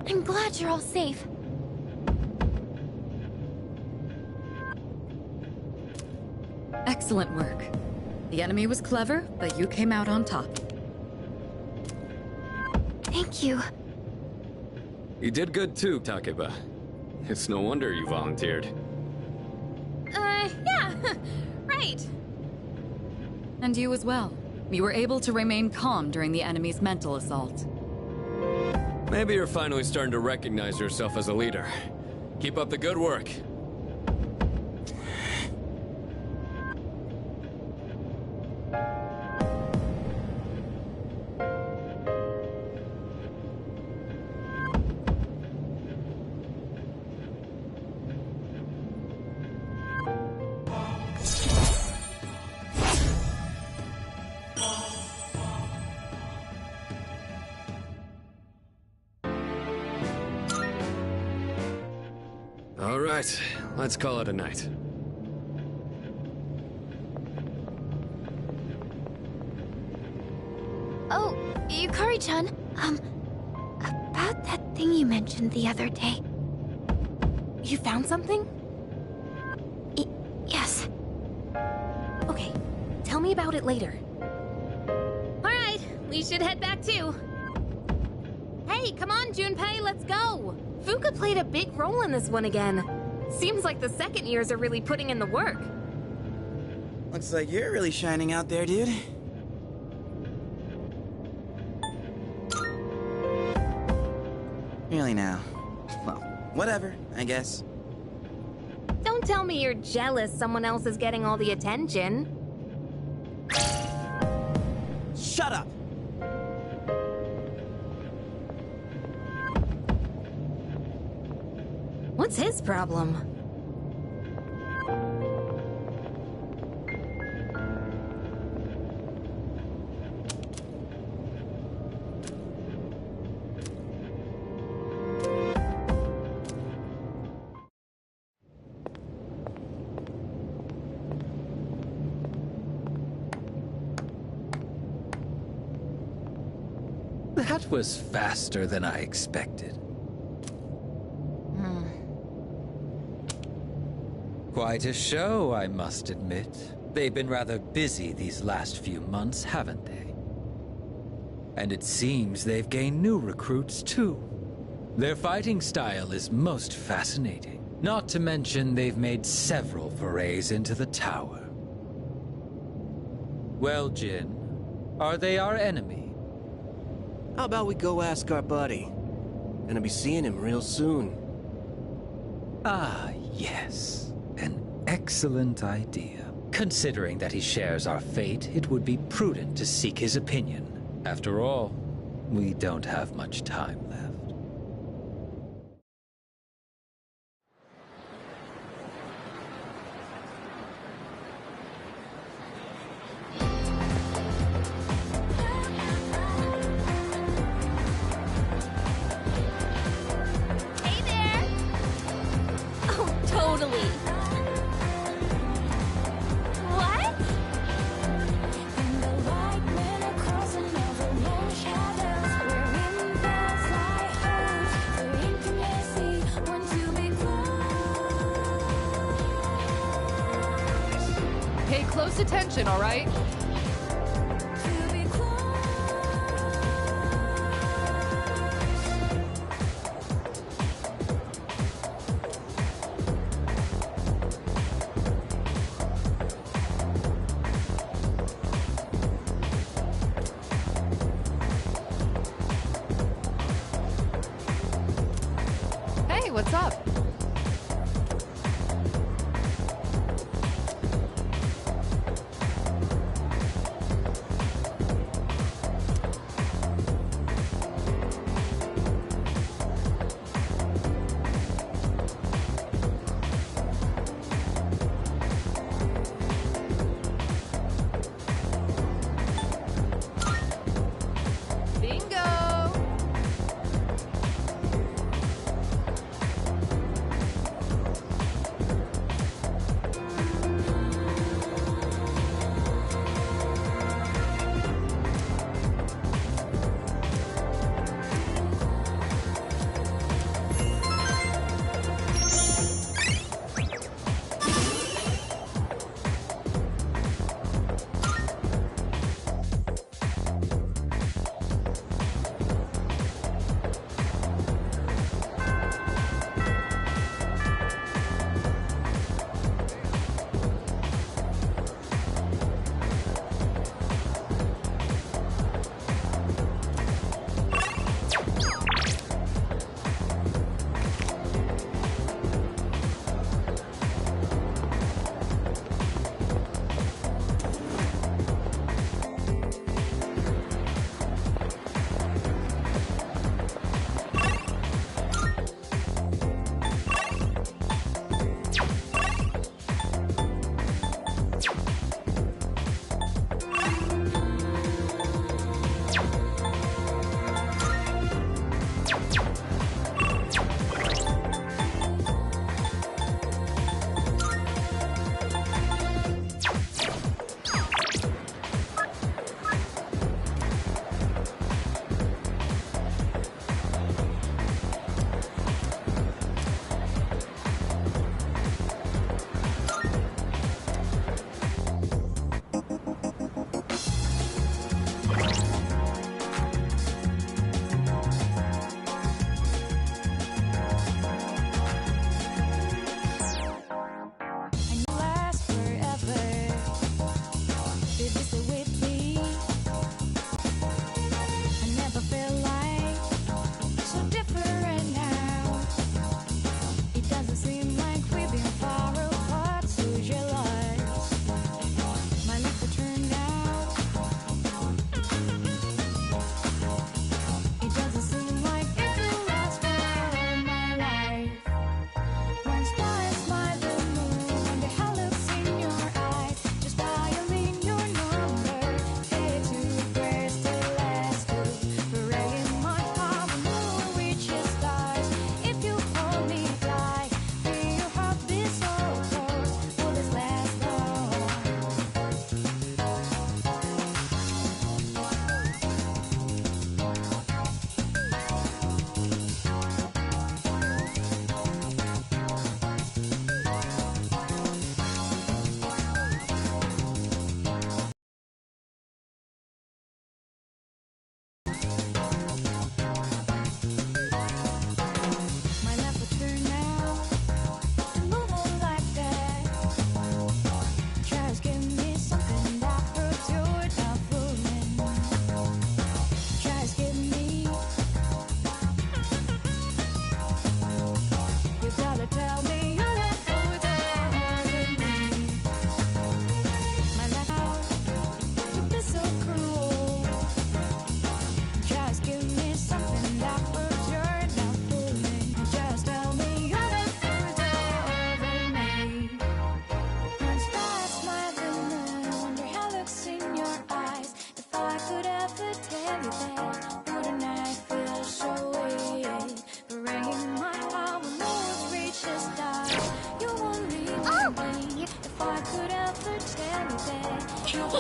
I'm glad you're all safe. Excellent work. The enemy was clever, but you came out on top. Thank you. You did good too, Takeba. It's no wonder you volunteered. Yeah, right. And you as well. You were able to remain calm during the enemy's mental assault. Maybe you're finally starting to recognize yourself as a leader. Keep up the good work. All right, let's call it a night. Oh, Yukari-chan, about that thing you mentioned the other day. You found something? Yes. Okay, tell me about it later. Alright, we should head back too. Hey, come on, Junpei, let's go! Fuka played a big role in this one again. Seems like the second years are really putting in the work. Looks like you're really shining out there, dude. Really now. Well, whatever, I guess. Don't tell me you're jealous someone else is getting all the attention. Shut up! What's his problem? That was faster than I expected. Quite a show, I must admit. They've been rather busy these last few months, haven't they? And it seems they've gained new recruits, too. Their fighting style is most fascinating. Not to mention they've made several forays into the tower. Well, Jin, are they our enemy? How about we go ask our buddy? Gonna be seeing him real soon. Ah, yes. An excellent idea. Considering that he shares our fate, it would be prudent to seek his opinion. After all, we don't have much time left. Hey there! Oh, totally! What? Pay close attention, all right? Hey, what's up? Bingo!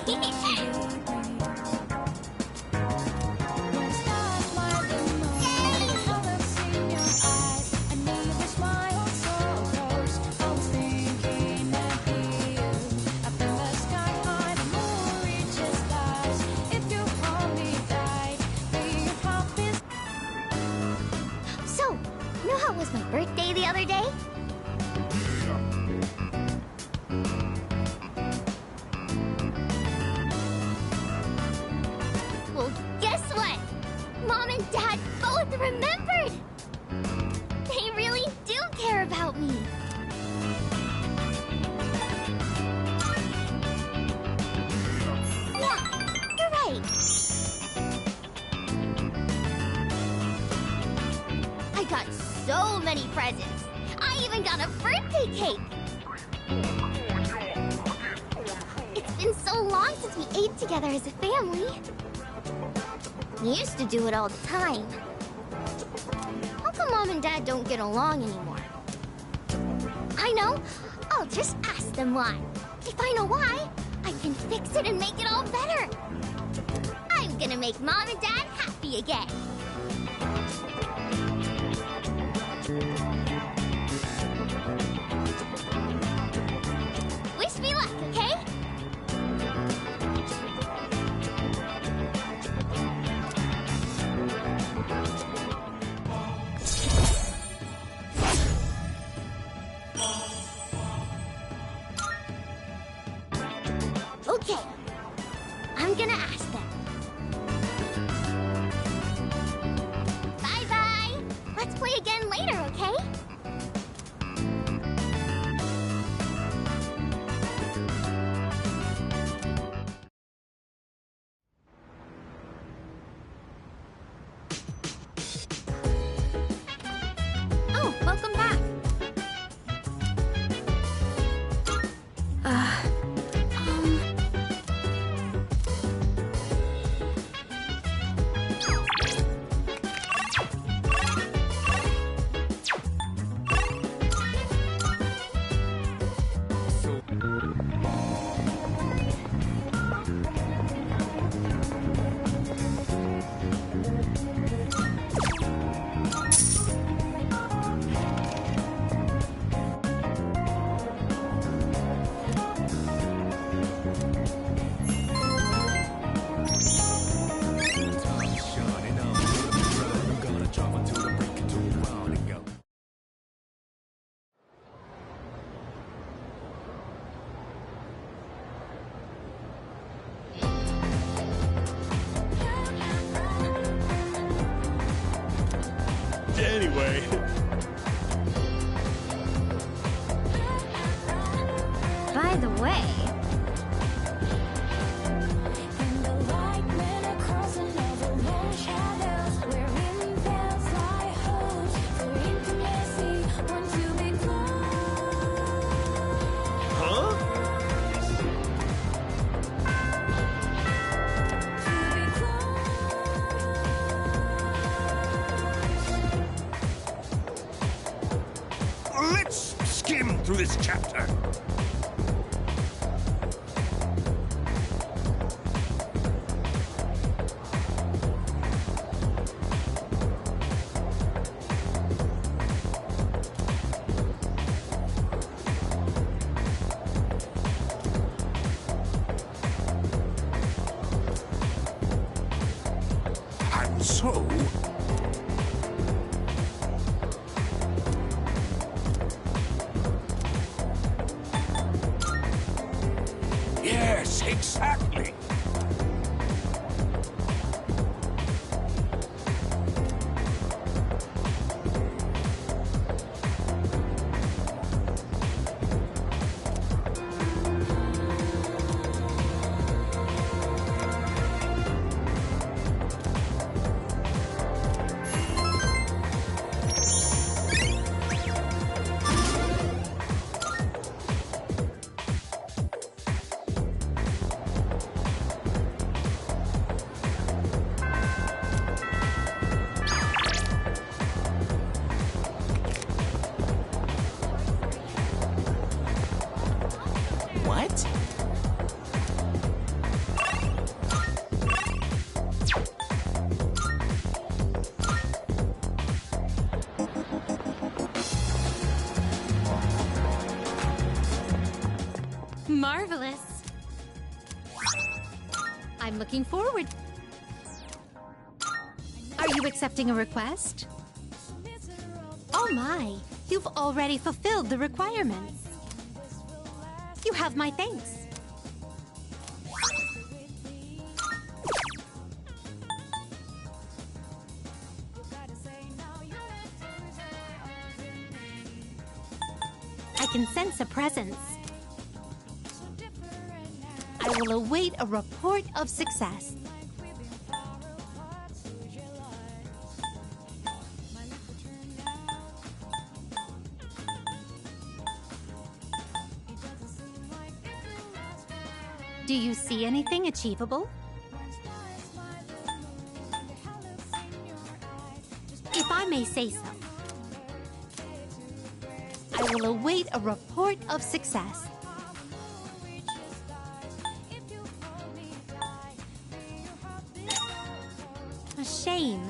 So, you know how it was my birthday the other day? Well, guess what? Mom and Dad both remembered! They really do care about me. Yeah, you're right. I got so many presents. I even got a birthday cake. It's been so long since we ate together as a family. We used to do it all the time. How come Mom and Dad don't get along anymore? I know. I'll just ask them why. If I know why, I can fix it and make it all better. I'm gonna make Mom and Dad happy again. Wish me luck, okay? Okay. I'm gonna ask them. Bye-bye. Let's play again later, okay? Oh, welcome back. Anyway. By the way... Huh? Let's skim through this chapter. And so... Yes, exactly. Marvelous. I'm looking forward. Are you accepting a request? Oh my, you've already fulfilled the requirements. You have my thanks. I can sense a presence. I will await a report of success. Do you see anything achievable? If I may say so. I will await a report of success. A shame.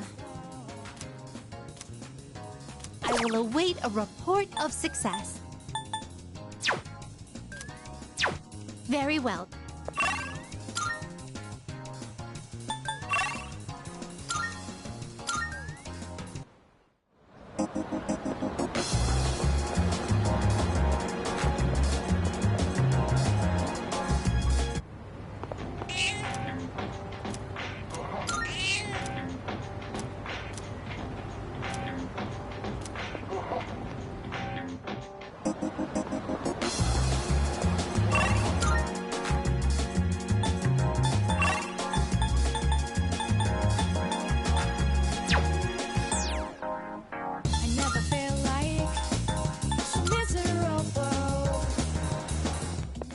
I will await a report of success. Very well.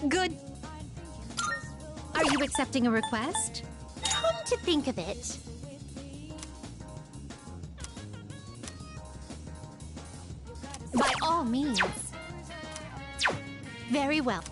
Good. Are you accepting a request? Come to think of it. By all means. Very well.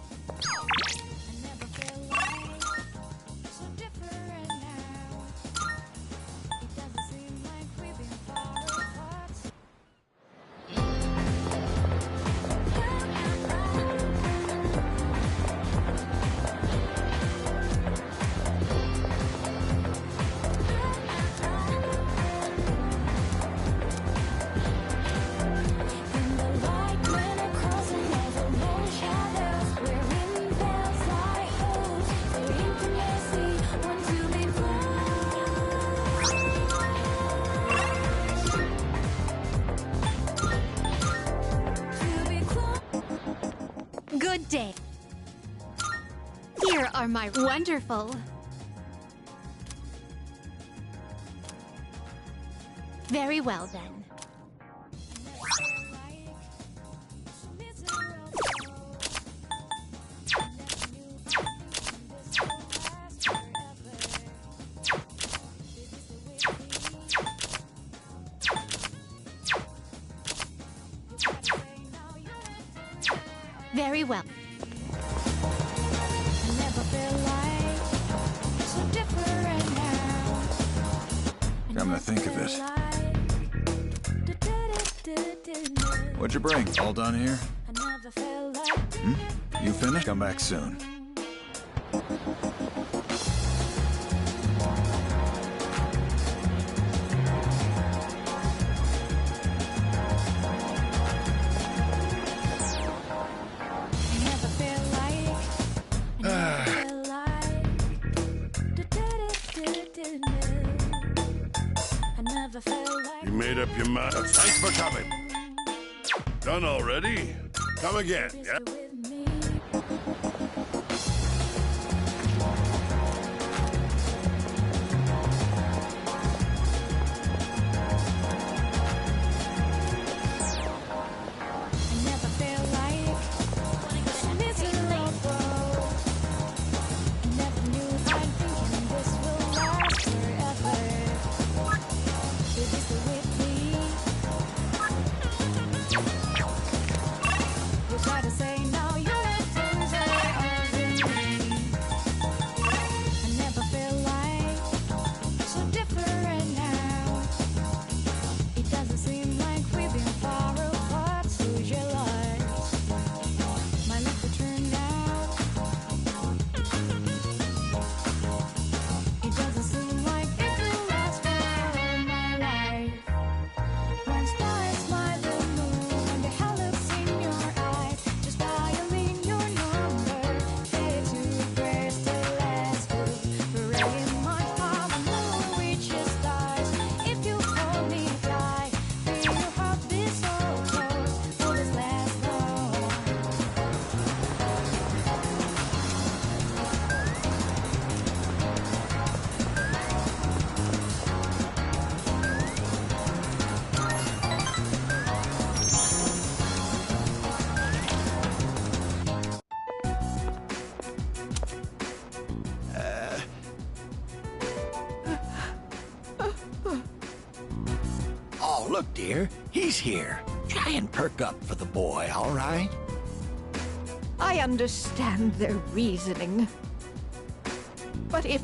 Good day. Here are my wonderful. Very well then. Very well. Come to think of it. What'd you bring? All done here? You finished? Come back soon. You made up your mind. Thanks for coming. Done already? Come again, yeah? Try to say no. look, dear, he's here. Try and perk up for the boy, all right? I understand their reasoning. But if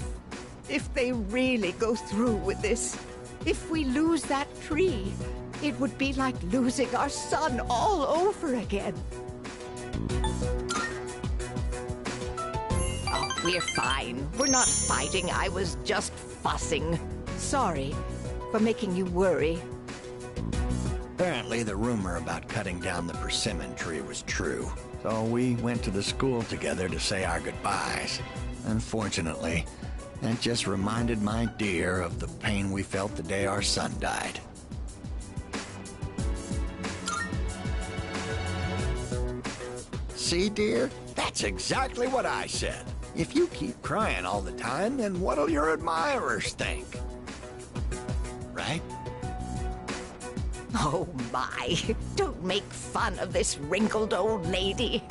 they really go through with this, if we lose that tree, it would be like losing our son all over again. Oh, we're fine. We're not fighting. I was just fussing. Sorry for making you worry. Apparently the rumor about cutting down the persimmon tree was true. So we went to the school together to say our goodbyes. Unfortunately, that just reminded my dear of the pain we felt the day our son died. See, dear? That's exactly what I said. If you keep crying all the time, then what'll your admirers think? Right? Oh my, don't make fun of this wrinkled old lady.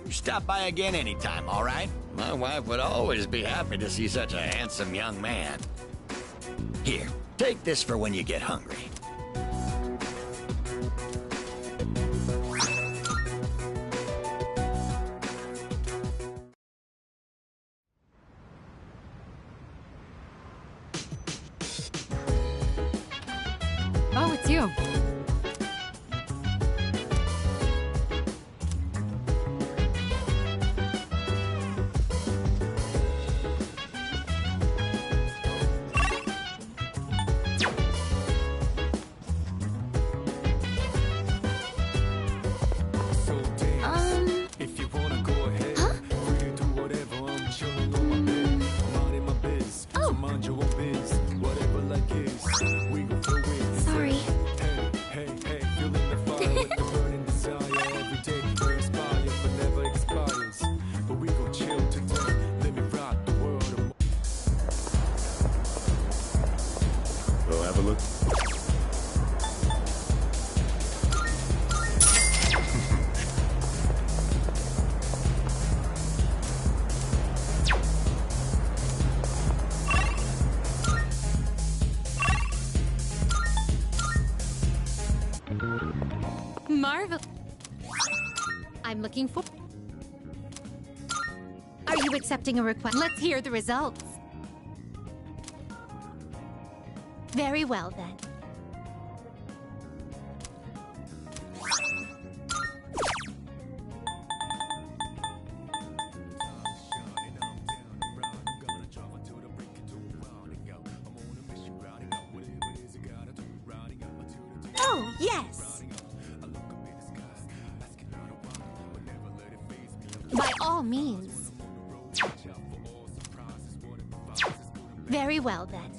Stop by again anytime, all right? My wife would always be happy to see such a handsome young man. Here, take this for when you get hungry. Oh, it's you. Marvel. I'm looking for... Are you accepting a request? Let's hear the results. Very well, then. Oh, yes! By all means. Very well, then.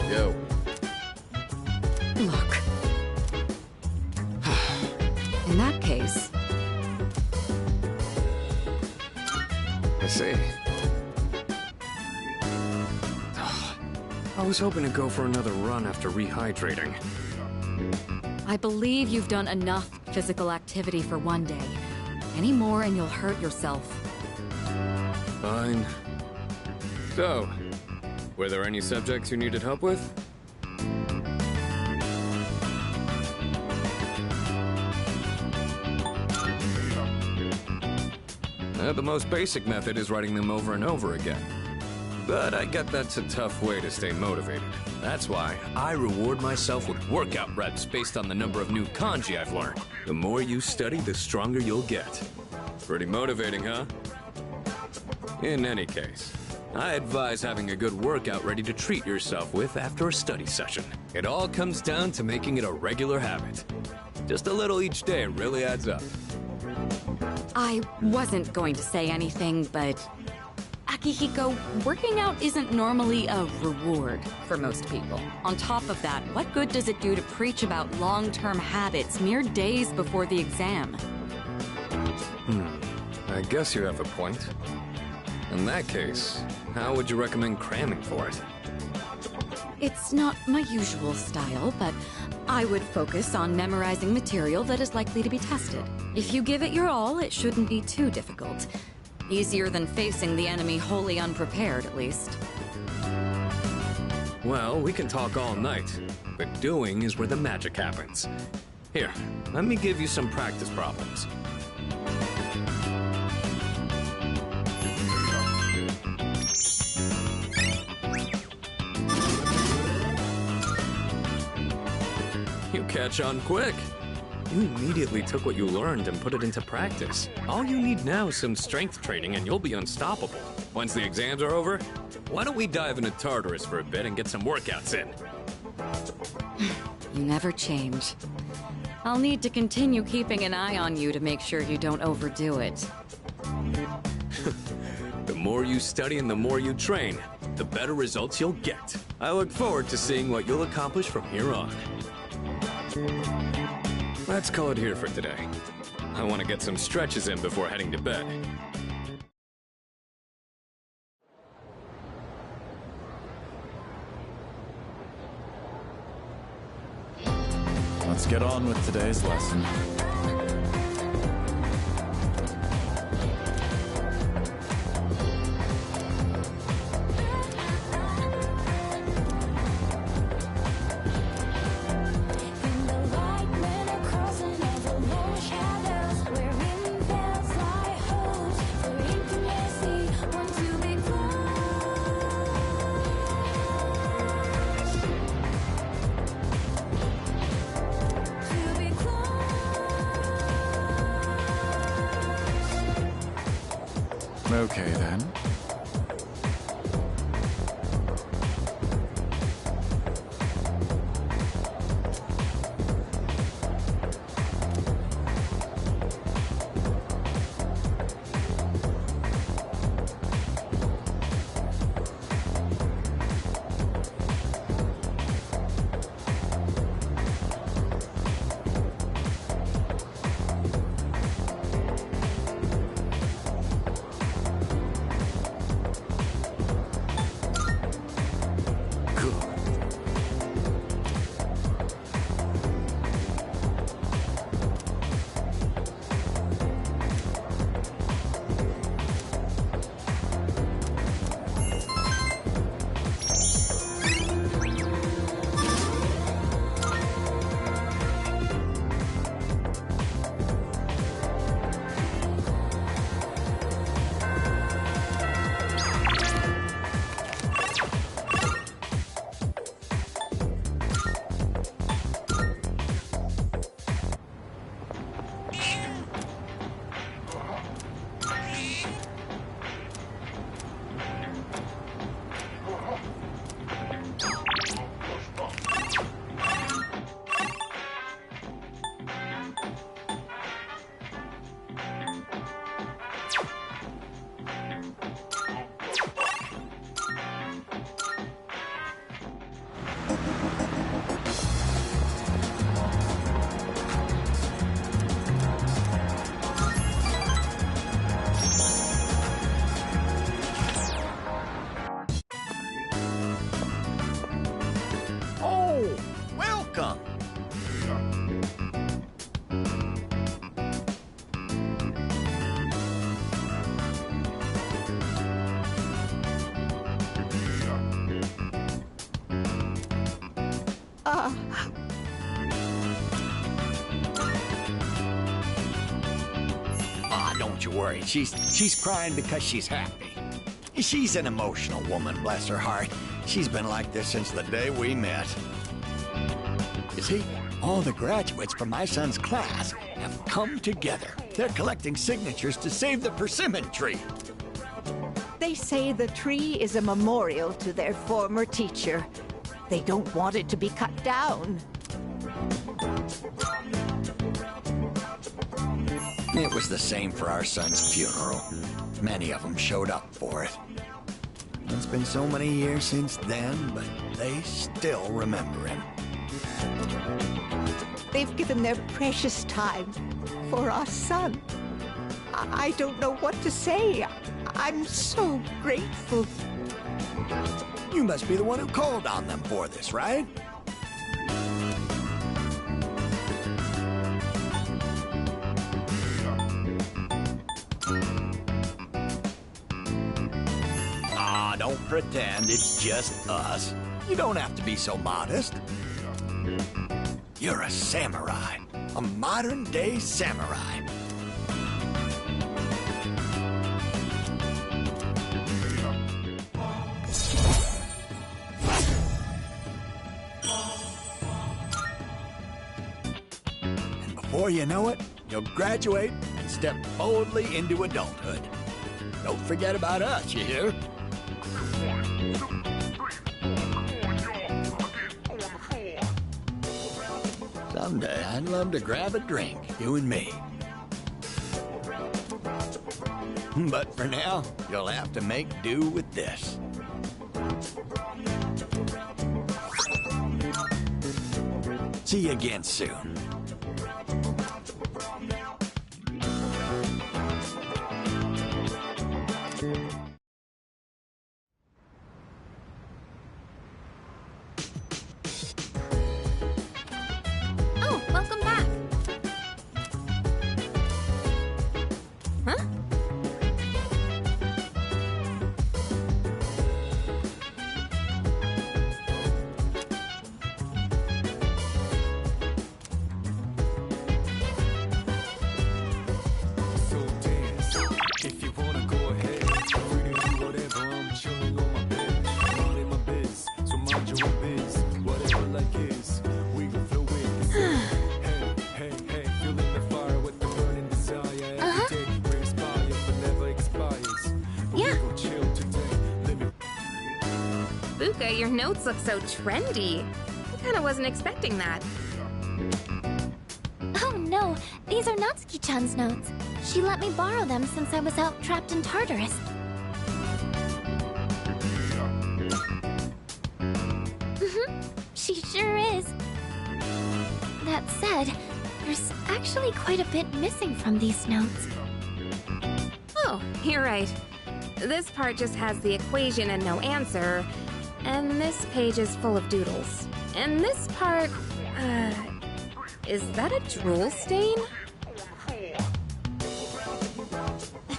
Yo. Look. In that case... I see. I was hoping to go for another run after rehydrating. I believe you've done enough physical activity for one day. Any more and you'll hurt yourself. Fine. So, were there any subjects you needed help with? The most basic method is writing them over and over again. But I get that's a tough way to stay motivated. That's why I reward myself with workout reps based on the number of new kanji I've learned. The more you study, the stronger you'll get. Pretty motivating, huh? In any case, I advise having a good workout ready to treat yourself with after a study session. It all comes down to making it a regular habit. Just a little each day really adds up. I wasn't going to say anything, but... Akihiko, working out isn't normally a reward for most people. On top of that, what good does it do to preach about long-term habits mere days before the exam? I guess you have a point. In that case, how would you recommend cramming for it? It's not my usual style, but I would focus on memorizing material that is likely to be tested. If you give it your all, it shouldn't be too difficult. Easier than facing the enemy wholly unprepared, at least. Well, we can talk all night, but doing is where the magic happens. Here, let me give you some practice problems. You catch on quick. You immediately took what you learned and put it into practice. All you need now is some strength training and you'll be unstoppable. Once the exams are over, why don't we dive into Tartarus for a bit and get some workouts in? You never change. I'll need to continue keeping an eye on you to make sure you don't overdo it. The more you study and the more you train, the better results you'll get. I look forward to seeing what you'll accomplish from here on. Let's call it here for today. I want to get some stretches in before heading to bed. Let's get on with today's lesson. Okay, then. Don't you worry. She's crying because she's happy. She's an emotional woman, bless her heart. She's been like this since the day we met. You see, all the graduates from my son's class have come together. They're collecting signatures to save the persimmon tree. They say the tree is a memorial to their former teacher. They don't want it to be cut down. It was the same for our son's funeral. Many of them showed up for it. It's been so many years since then, but they still remember him. They've given their precious time for our son. I don't know what to say. I'm so grateful. You must be the one who called on them for this, right? Don't pretend it's just us. You don't have to be so modest. You're a samurai. A modern-day samurai. And before you know it, you'll graduate and step boldly into adulthood. Don't forget about us, you hear? Someday I'd love to grab a drink, you and me. But for now, you'll have to make do with this. See you again soon. Fuka, your notes look so trendy. I kinda wasn't expecting that. Oh no, these are Natsuki-chan's notes. She let me borrow them since I was out trapped in Tartarus. She sure is. That said, there's actually quite a bit missing from these notes. Oh, you're right. This part just has the equation and no answer, and this page is full of doodles. And this part, is that a drool stain?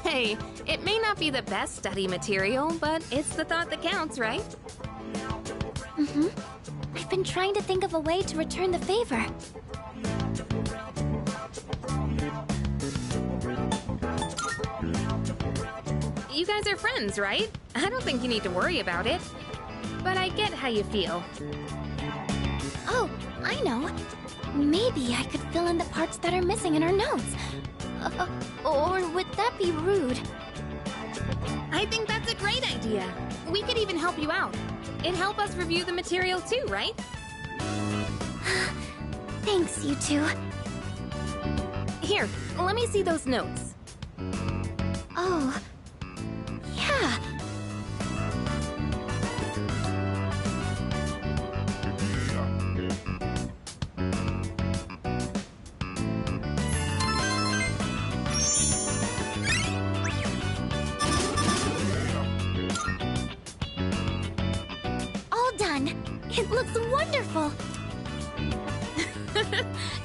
Hey, it may not be the best study material, but it's the thought that counts, right? I've been trying to think of a way to return the favor. You guys are friends, right? I don't think you need to worry about it. But I get how you feel. Oh, I know. Maybe I could fill in the parts that are missing in her notes. Or would that be rude? I think that's a great idea. We could even help you out. It'd help us review the material too, right? Thanks, you two. Here, let me see those notes. Oh, yeah. All done. It looks wonderful.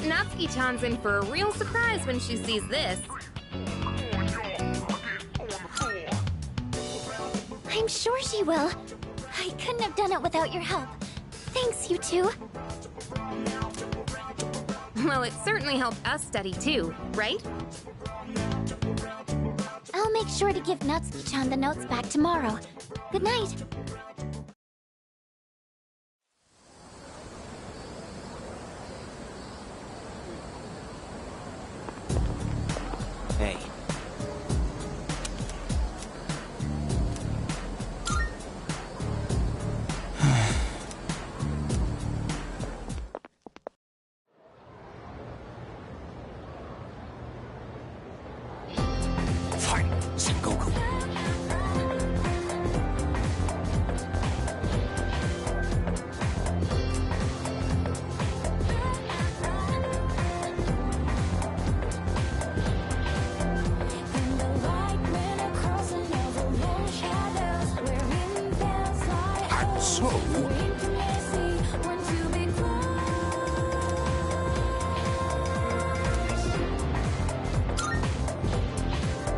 Natsuki-chan's in for a real surprise when she sees this. I'm sure she will. I couldn't have done it without your help. Thanks, you two. Well, it certainly helped us study too, right? I'll make sure to give Natsuki-chan the notes back tomorrow. Good night. Hey. Sengoku.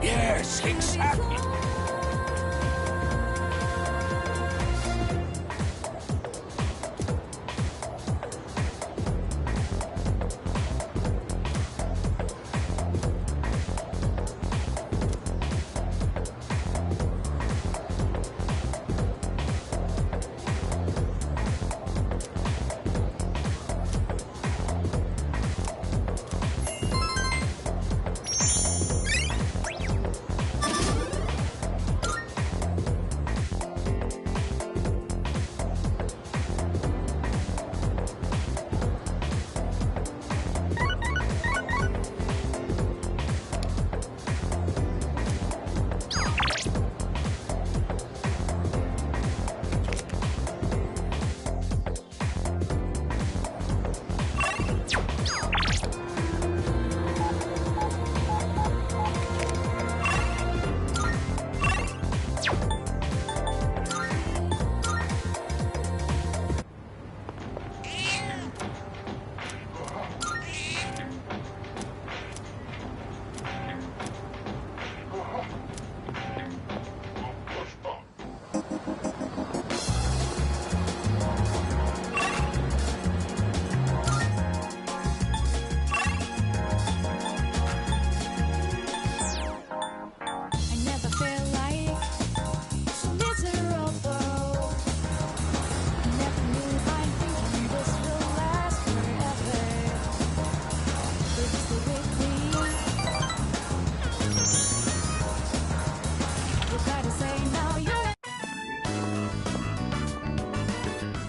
Yes, exactly.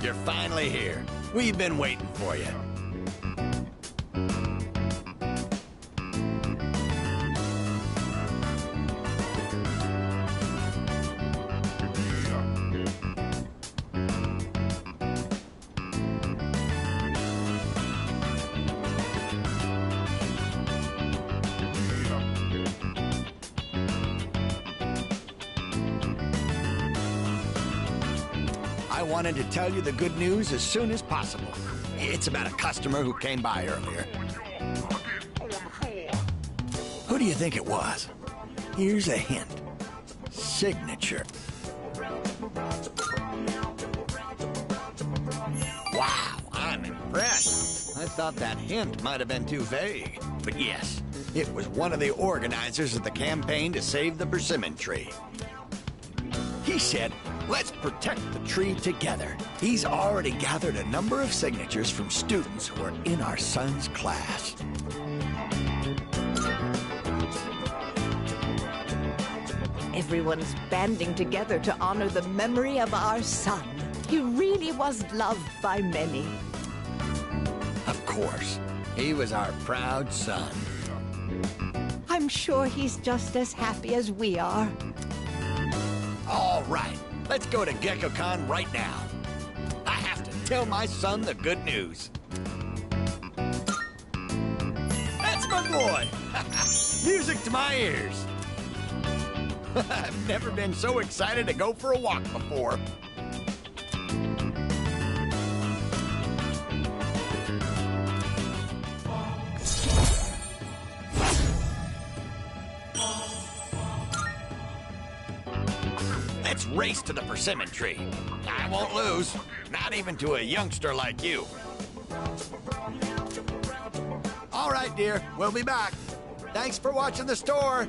You're finally here. We've been waiting for you. I wanted to tell you the good news as soon as possible. It's about a customer who came by earlier. Who do you think it was? Here's a hint. Signature. Wow, I'm impressed. I thought that hint might have been too vague. But yes, it was one of the organizers of the campaign to save the persimmon tree. He said, let's protect the tree together. He's already gathered a number of signatures from students who are in our son's class. Everyone's banding together to honor the memory of our son. He really was loved by many. Of course, he was our proud son. I'm sure he's just as happy as we are. All right, let's go to GeckoCon right now. I have to tell my son the good news. That's my boy! Music to my ears. I've never been so excited to go for a walk before. Let's race to the persimmon tree. I won't lose, not even to a youngster like you. All right, dear, we'll be back. Thanks for watching the store.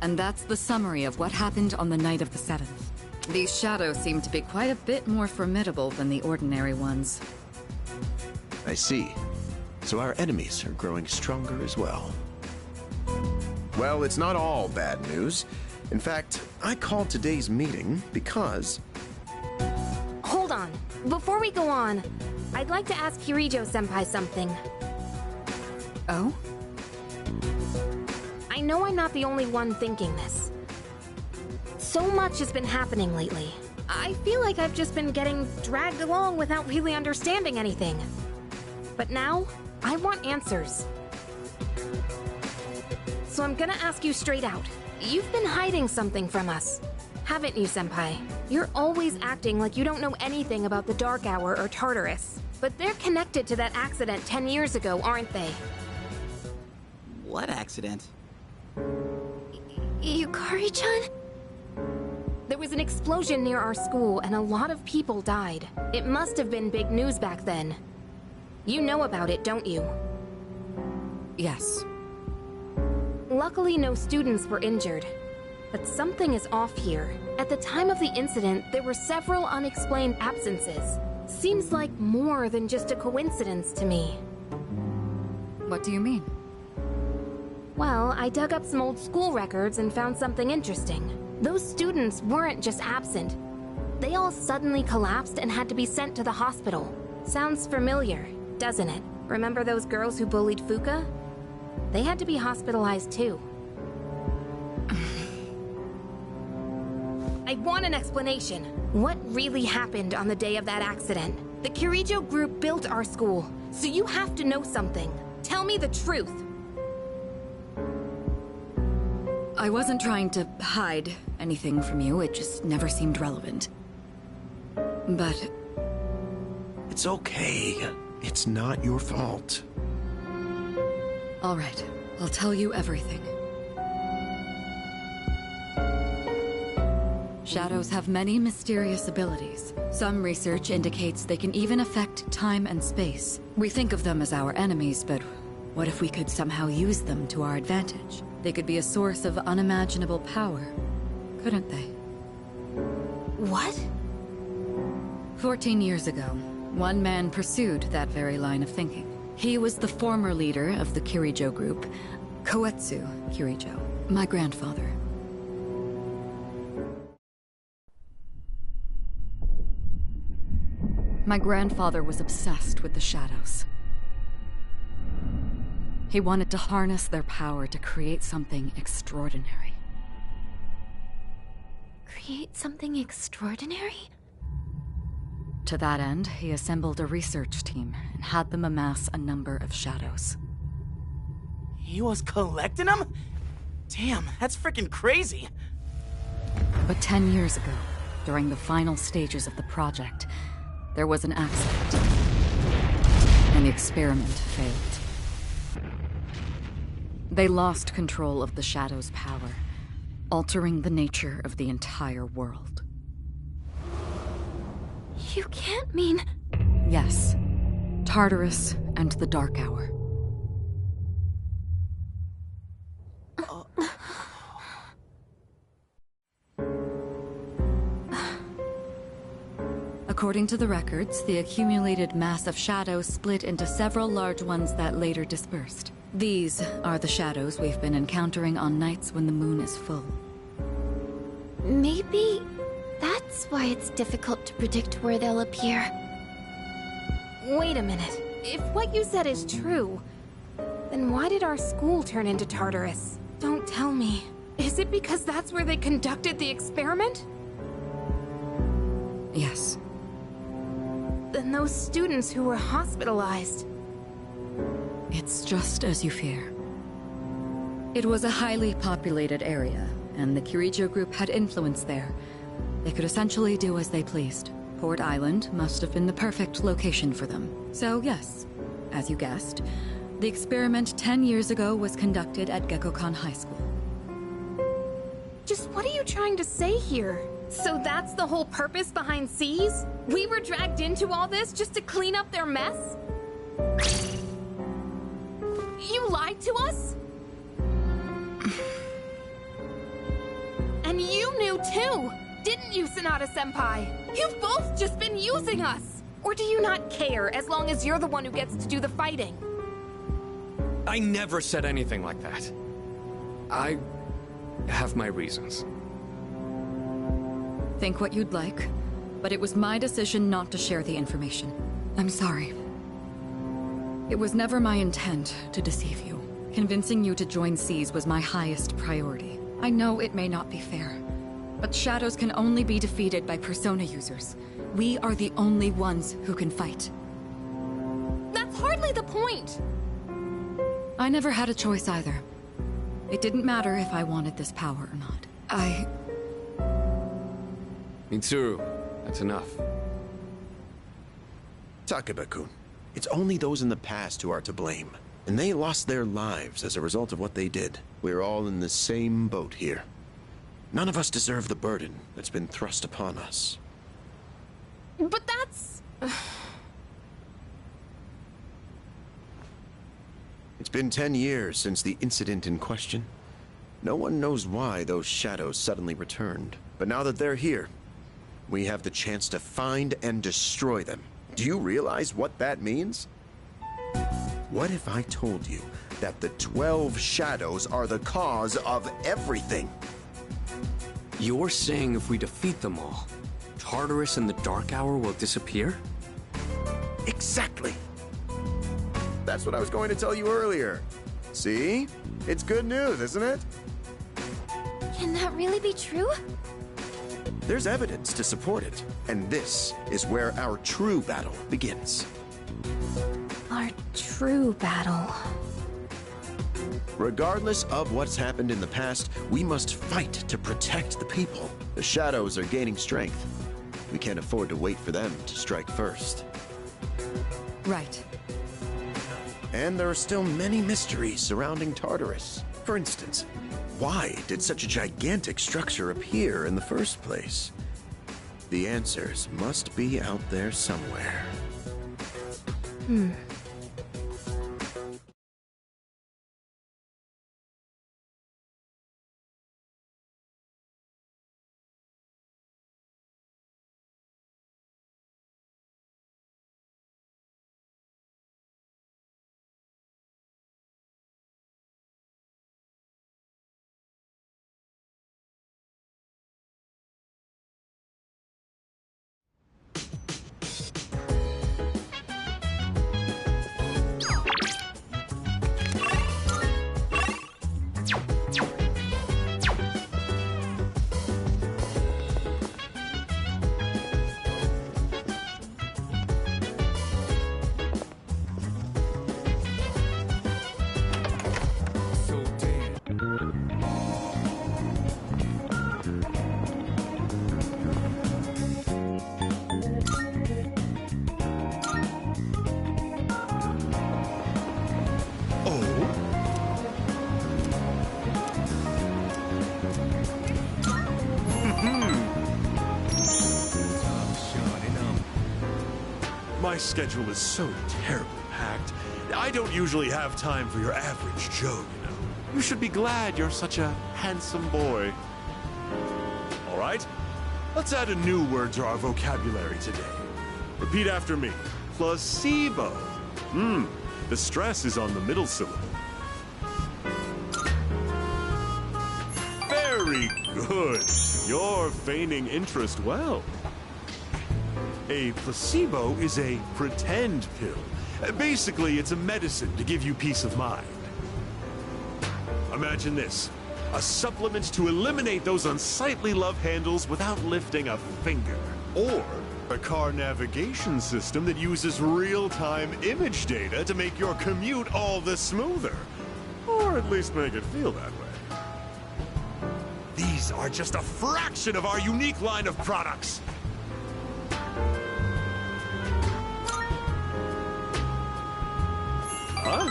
And that's the summary of what happened on the night of the 7th. These shadows seem to be quite a bit more formidable than the ordinary ones. I see. So our enemies are growing stronger as well. Well, it's not all bad news. In fact, I called today's meeting because Before we go on, I'd like to ask Kirijo-senpai something. Oh? I know I'm not the only one thinking this. So much has been happening lately. I feel like I've just been getting dragged along without really understanding anything. But now, I want answers. So I'm gonna ask you straight out. You've been hiding something from us, haven't you, Senpai? You're always acting like you don't know anything about the Dark Hour or Tartarus. But they're connected to that accident 10 years ago, aren't they? What accident? Yukari-chan? There was an explosion near our school and a lot of people died. It must have been big news back then. You know about it, don't you? Yes. Luckily, no students were injured. But something is off here. At the time of the incident, there were several unexplained absences. Seems like more than just a coincidence to me. What do you mean? Well, I dug up some old school records and found something interesting. Those students weren't just absent. They all suddenly collapsed and had to be sent to the hospital. Sounds familiar, doesn't it? Remember those girls who bullied Fuka? They had to be hospitalized too. I want an explanation. What really happened on the day of that accident? The Kirijo group built our school, so you have to know something. Tell me the truth. I wasn't trying to hide anything from you, it just never seemed relevant. But... It's okay. It's not your fault. all right, I'll tell you everything. Shadows have many mysterious abilities. Some research indicates they can even affect time and space. We think of them as our enemies, but what if we could somehow use them to our advantage? They could be a source of unimaginable power, couldn't they? What? 14 years ago, one man pursued that very line of thinking. He was the former leader of the Kirijo group, Koetsu Kirijo, my grandfather. My grandfather was obsessed with the shadows. He wanted to harness their power to create something extraordinary. Create something extraordinary? To that end, he assembled a research team and had them amass a number of shadows. He was collecting them? Damn, that's freaking crazy. But 10 years ago, during the final stages of the project, there was an accident, and the experiment failed. They lost control of the Shadow's power, altering the nature of the entire world. You can't mean... Yes. Tartarus and the Dark Hour. According to the records, the accumulated mass of shadows split into several large ones that later dispersed. These are the shadows we've been encountering on nights when the moon is full. Maybe that's why it's difficult to predict where they'll appear. Wait a minute. If what you said is true, then why did our school turn into Tartarus? Don't tell me. Is it because that's where they conducted the experiment? Yes. Then those students who were hospitalized... It's just as you fear. It was a highly populated area, and the Kirijo group had influence there. They could essentially do as they pleased. Port Island must have been the perfect location for them. So yes, as you guessed, the experiment 10 years ago was conducted at Gekkoukan High School. Just what are you trying to say here? So that's the whole purpose behind SEAS? We were dragged into all this just to clean up their mess? You lied to us? And you knew too, didn't you, Sanada-senpai? You've both just been using us! Or do you not care as long as you're the one who gets to do the fighting? I never said anything like that. I have my reasons. Think what you'd like, but it was my decision not to share the information. I'm sorry. It was never my intent to deceive you. Convincing you to join SEES was my highest priority. I know it may not be fair, but shadows can only be defeated by Persona users. We are the only ones who can fight. That's hardly the point! I never had a choice either. It didn't matter if I wanted this power or not. Mitsuru, that's enough. Takeba-kun, it's only those in the past who are to blame. And they lost their lives as a result of what they did. We're all in the same boat here. None of us deserve the burden that's been thrust upon us. But that's... It's been 10 years since the incident in question. No one knows why those shadows suddenly returned. But now that they're here, we have the chance to find and destroy them. Do you realize what that means? What if I told you that the 12 shadows are the cause of everything? You're saying if we defeat them all, Tartarus and the Dark Hour will disappear? Exactly. That's what I was going to tell you earlier. See? It's good news, isn't it? Can that really be true? There's evidence to support it, and this is where our true battle begins. Our true battle. Regardless of what's happened in the past, we must fight to protect the people. The shadows are gaining strength. We can't afford to wait for them to strike first. Right. And there are still many mysteries surrounding Tartarus. For instance, why did such a gigantic structure appear in the first place? The answers must be out there somewhere. My schedule is so terribly packed. I don't usually have time for your average Joe, you know. You should be glad you're such a handsome boy. All right, let's add a new word to our vocabulary today. Repeat after me. Placebo. The stress is on the middle syllable. Very good. You're feigning interest well. A placebo is a pretend pill. Basically, it's a medicine to give you peace of mind. Imagine this. A supplement to eliminate those unsightly love handles without lifting a finger. Or a car navigation system that uses real-time image data to make your commute all the smoother. Or at least make it feel that way. These are just a fraction of our unique line of products. Huh?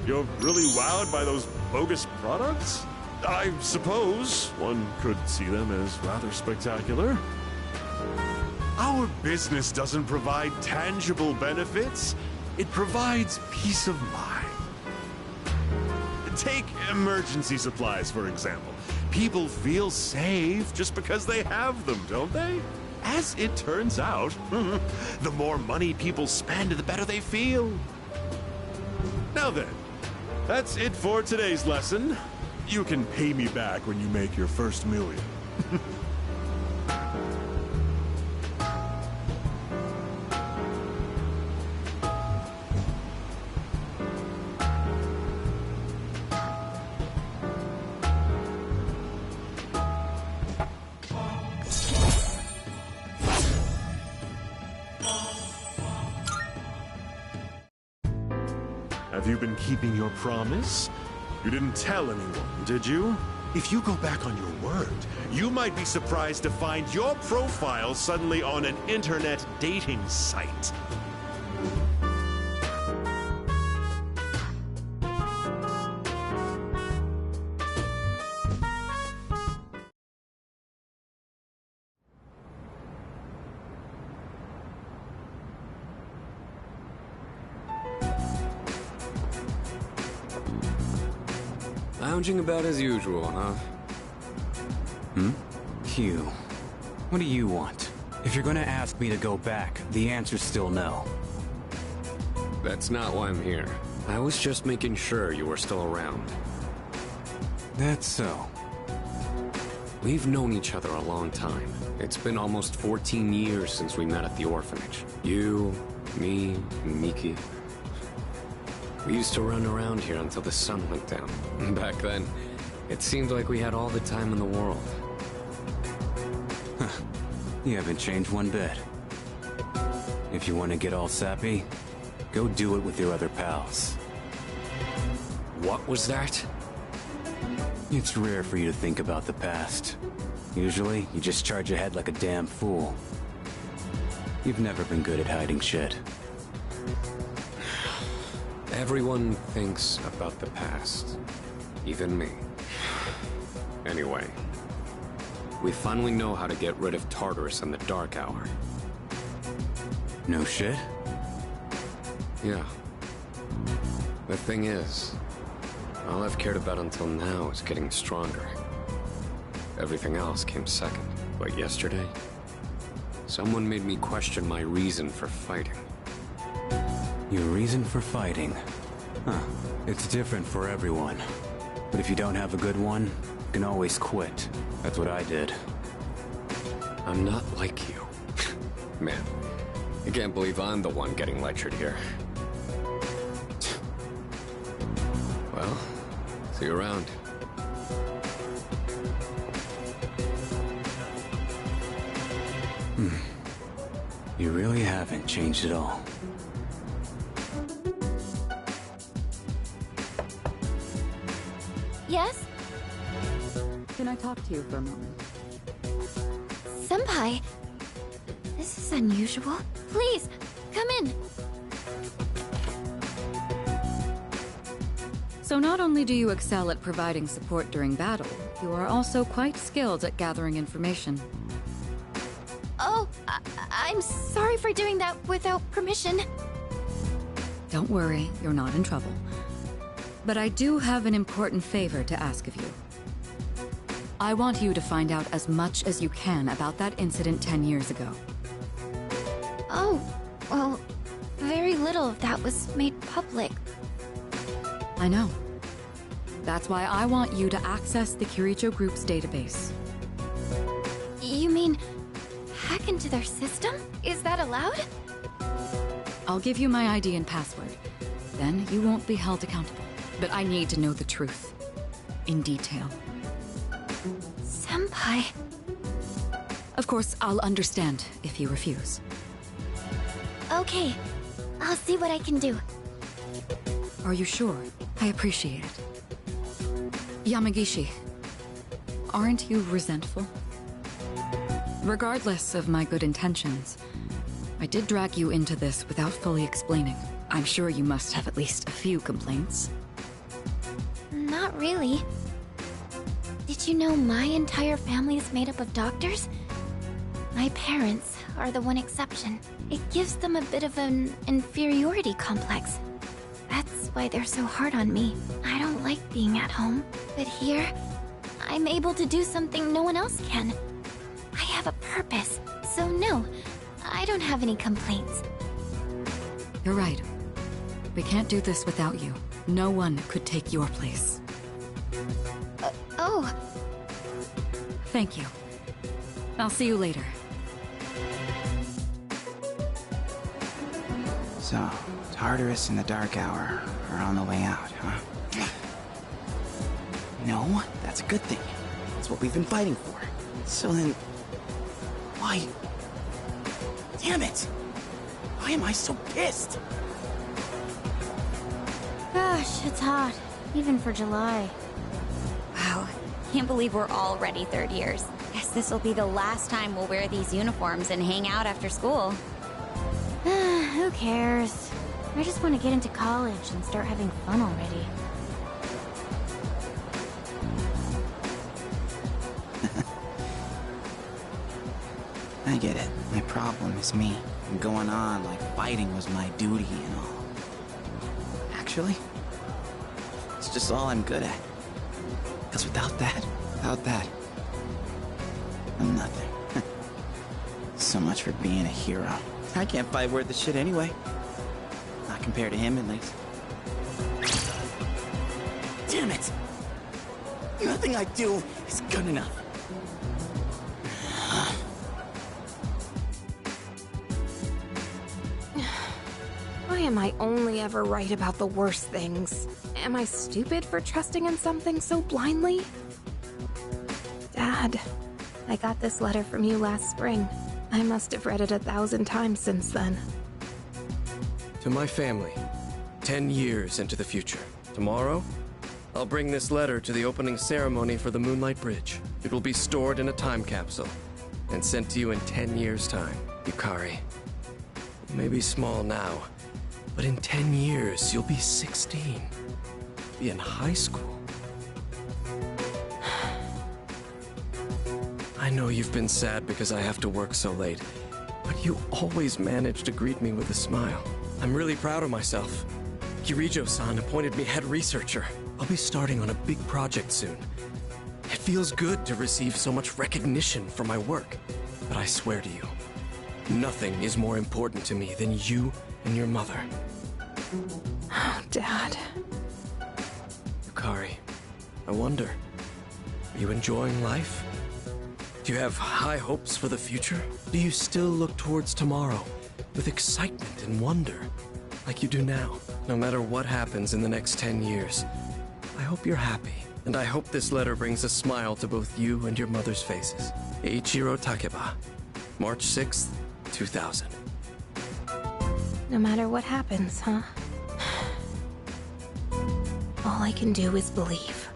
You're really wowed by those bogus products? I suppose one could see them as rather spectacular. Our business doesn't provide tangible benefits. It provides peace of mind. Take emergency supplies, for example. People feel safe just because they have them, don't they? As it turns out, the more money people spend, the better they feel. Now then, that's it for today's lesson. You can pay me back when you make your first million. you been keeping your promise? You didn't tell anyone, did you? If you go back on your word, you might be surprised to find your profile suddenly on an internet dating site. Lounging about as usual, huh? Hugh, what do you want? If you're gonna ask me to go back, the answer's still no. That's not why I'm here. I was just making sure you were still around. That's so. We've known each other a long time. It's been almost 14 years since we met at the orphanage. You, me, and Miki. We used to run around here until the sun went down. Back then, it seemed like we had all the time in the world. You haven't changed one bit. If you want to get all sappy, go do it with your other pals. What was that? It's rare for you to think about the past. Usually, you just charge ahead like a damn fool. You've never been good at hiding shit. Everyone thinks about the past. Even me. Anyway, we finally know how to get rid of Tartarus in the Dark Hour. No shit? Yeah. The thing is, all I've cared about until now is getting stronger. Everything else came second. But yesterday, someone made me question my reason for fighting. Your reason for fighting? Huh. It's different for everyone. But if you don't have a good one, you can always quit. That's what I did. I'm not like you. Man, I can't believe I'm the one getting lectured here. Well, see you around. You really haven't changed at all. Yes? Can I talk to you for a moment? Senpai, this is unusual. Please, come in. So not only do you excel at providing support during battle, you are also quite skilled at gathering information. Oh, I'm sorry for doing that without permission. Don't worry, you're not in trouble. But I do have an important favor to ask of you. I want you to find out as much as you can about that incident 10 years ago. Oh, well, very little of that was made public. I know. That's why I want you to access the Kirijo Group's database. You mean hack into their system? Is that allowed? I'll give you my ID and password. Then you won't be held accountable. But I need to know the truth. In detail. Senpai. Of course, I'll understand if you refuse. Okay. I'll see what I can do. Are you sure? I appreciate it. Yamagishi, aren't you resentful? Regardless of my good intentions, I did drag you into this without fully explaining. I'm sure you must have at least a few complaints. Not really. Did you know my entire family is made up of doctors? My parents are the one exception. It gives them a bit of an inferiority complex. That's why they're so hard on me. I don't like being at home. But here, I'm able to do something no one else can. I have a purpose. So no, I don't have any complaints. You're right. We can't do this without you. No one could take your place. Oh. Thank you. I'll see you later. So, Tartarus and the Dark Hour are on the way out, huh? No, that's a good thing. That's what we've been fighting for. So then... why... Damn it! Why am I so pissed? Gosh, it's hot. Even for July. Wow. Can't believe we're already third years. Guess this will be the last time we'll wear these uniforms and hang out after school. Who cares? I just want to get into college and start having fun already. I get it. My problem is me. I'm going on like fighting was my duty and all. Actually, it's just all I'm good at. Because without that, I'm nothing. So much for being a hero. I can't fight worth the shit anyway. Not compared to him, at least. Damn it! Nothing I do is good enough. Why am I only ever right about the worst things? Am I stupid for trusting in something so blindly? Dad, I got this letter from you last spring. I must have read it 1,000 times since then. To my family, 10 years into the future. Tomorrow, I'll bring this letter to the opening ceremony for the Moonlight Bridge. It will be stored in a time capsule and sent to you in 10 years' time. Yukari, you may be small now, but in 10 years, you'll be 16. Be in high school. I know you've been sad because I have to work so late, but you always manage to greet me with a smile. I'm really proud of myself. Kirijo-san appointed me head researcher. I'll be starting on a big project soon. It feels good to receive so much recognition for my work, but I swear to you, nothing is more important to me than you and your mother. Oh, Dad. Yukari, I wonder, are you enjoying life? Do you have high hopes for the future? Do you still look towards tomorrow with excitement and wonder, like you do now? No matter what happens in the next 10 years, I hope you're happy. And I hope this letter brings a smile to both you and your mother's faces. Eiichiro Takeba, March 6th, 2000. No matter what happens, huh? All I can do is believe.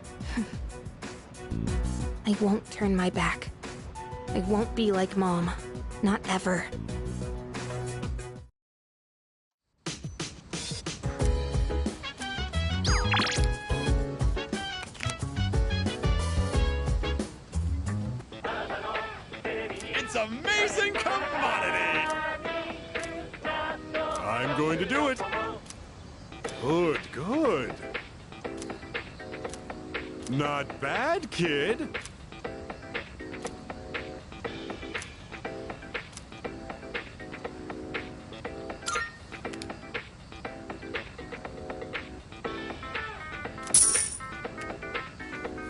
I won't turn my back. I won't be like Mom. Not ever. It's amazing commodity! I'm going to do it. Good, good. Not bad, kid.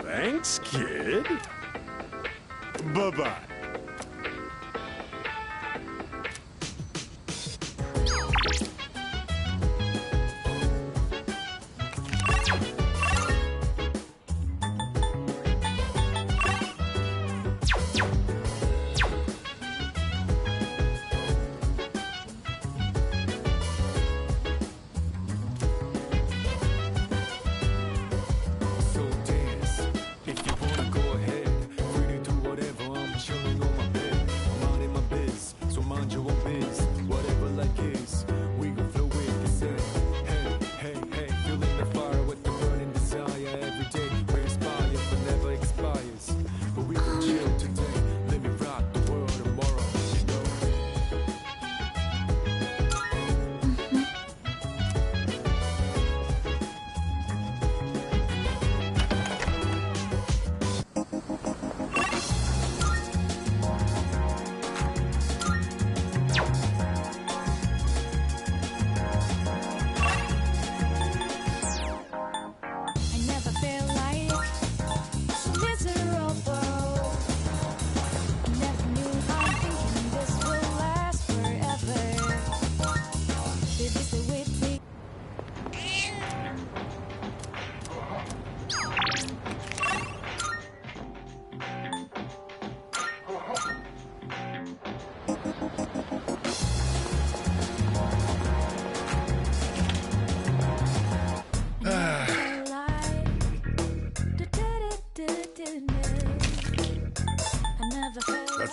Thanks, kid. Bye-bye. So dance, if you wanna go ahead, free to do whatever, I'm chilling.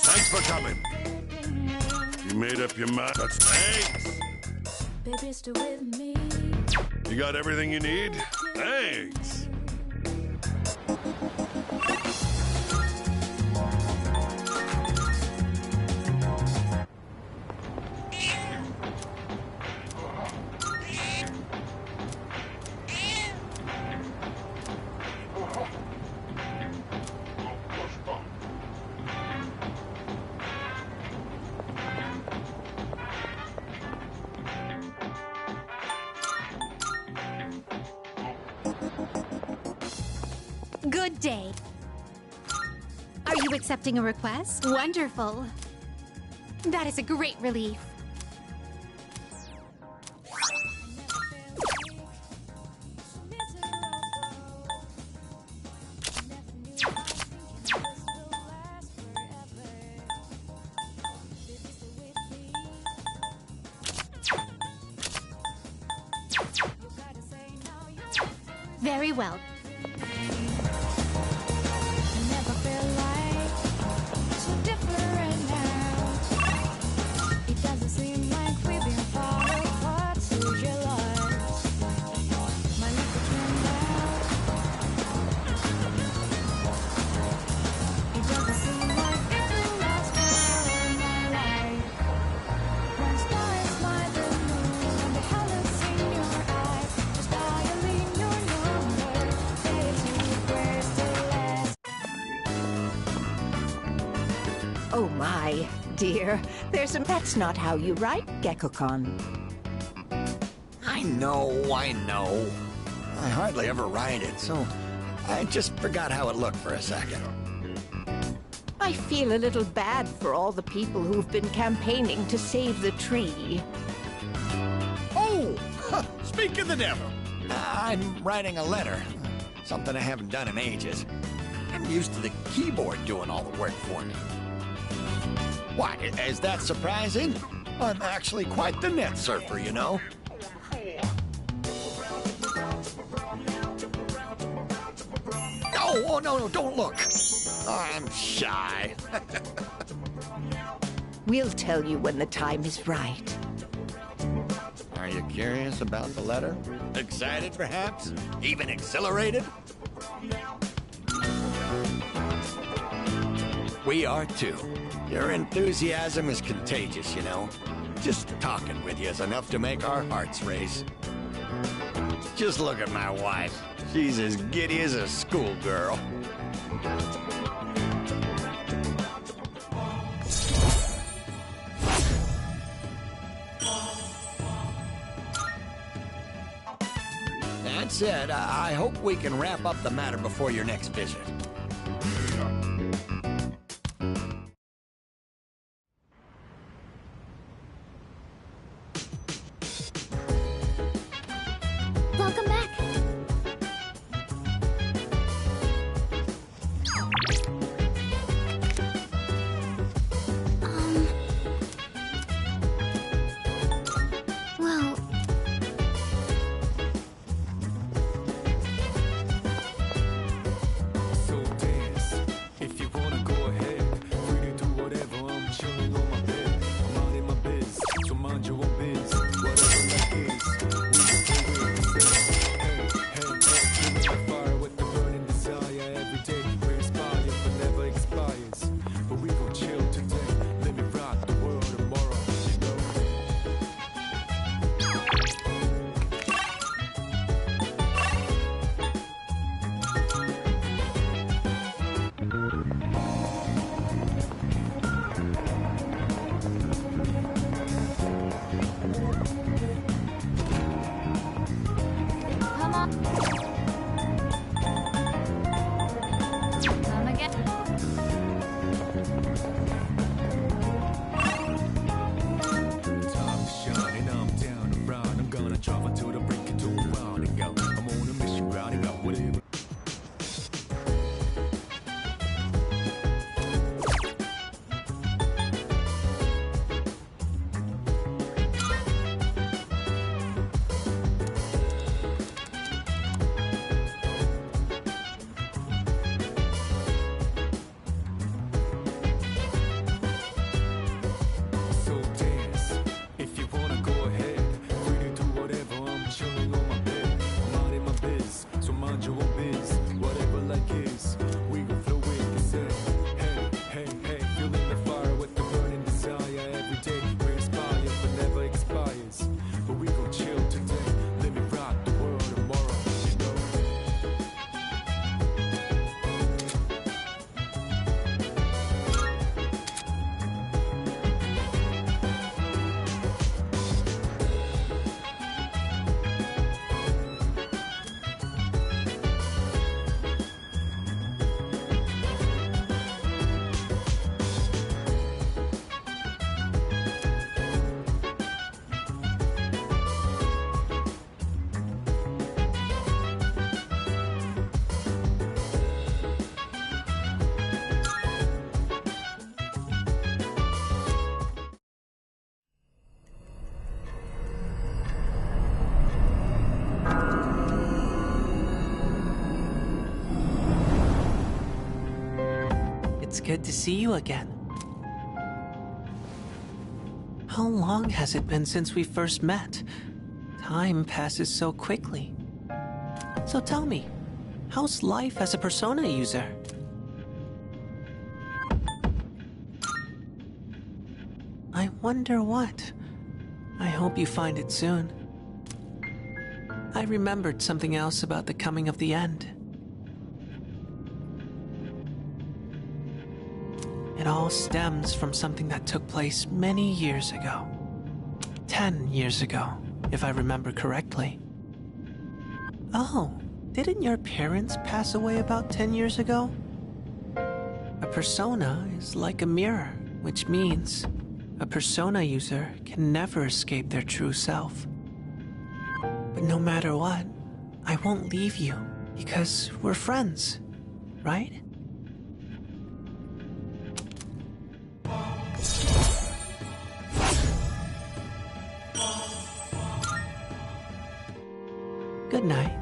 Thanks for coming. You made up your mind. That's thanks. Baby, stay with me. You got everything you need? Thanks. Good day. Are you accepting a request? Wonderful. That is a great relief. Very well. Oh my, dear. That's not how you write, Gekko-kun. I know. I hardly ever write it, so I just forgot how it looked for a second. I feel a little bad for all the people who've been campaigning to save the tree. Oh! Speak of the devil! I'm writing a letter. Something I haven't done in ages. I'm used to the keyboard doing all the work for me. What, is that surprising? I'm actually quite the net surfer, you know. Oh, no, don't look. Oh, I'm shy. We'll tell you when the time is right. Are you curious about the letter? Excited, perhaps? Even exhilarated? We are too. Your enthusiasm is contagious, you know. Just talking with you is enough to make our hearts race. Just look at my wife. She's as giddy as a schoolgirl. That's it. I hope we can wrap up the matter before your next visit. Welcome back. Well... So good to see you again. How long has it been since we first met? Time passes so quickly. So tell me, how's life as a Persona user? I wonder what. I hope you find it soon. I remembered something else about the coming of the end. It all stems from something that took place many years ago. 10 years ago, if I remember correctly. Oh, didn't your parents pass away about 10 years ago? A persona is like a mirror, which means a persona user can never escape their true self. But no matter what, I won't leave you, because we're friends, right? Good night.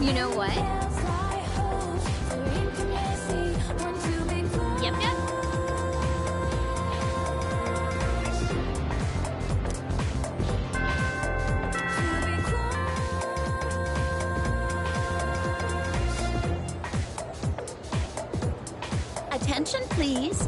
You know what? Yep, yep. Attention, please.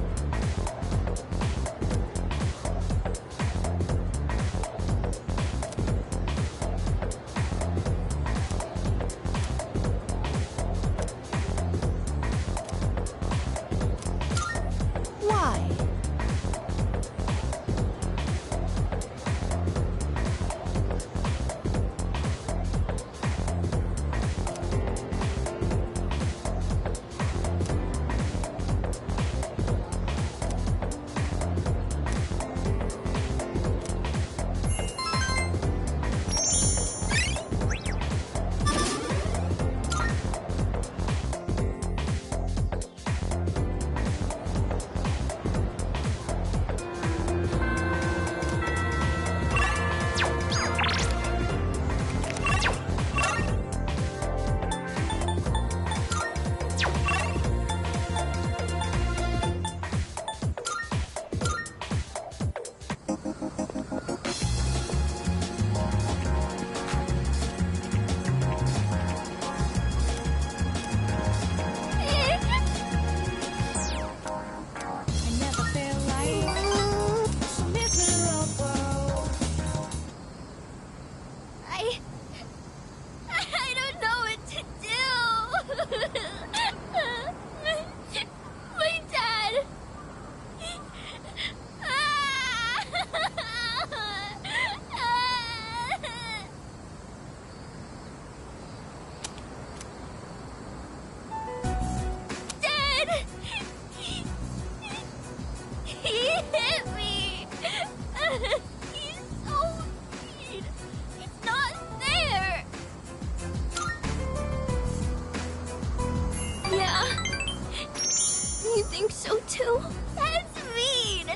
You think so too? That's mean!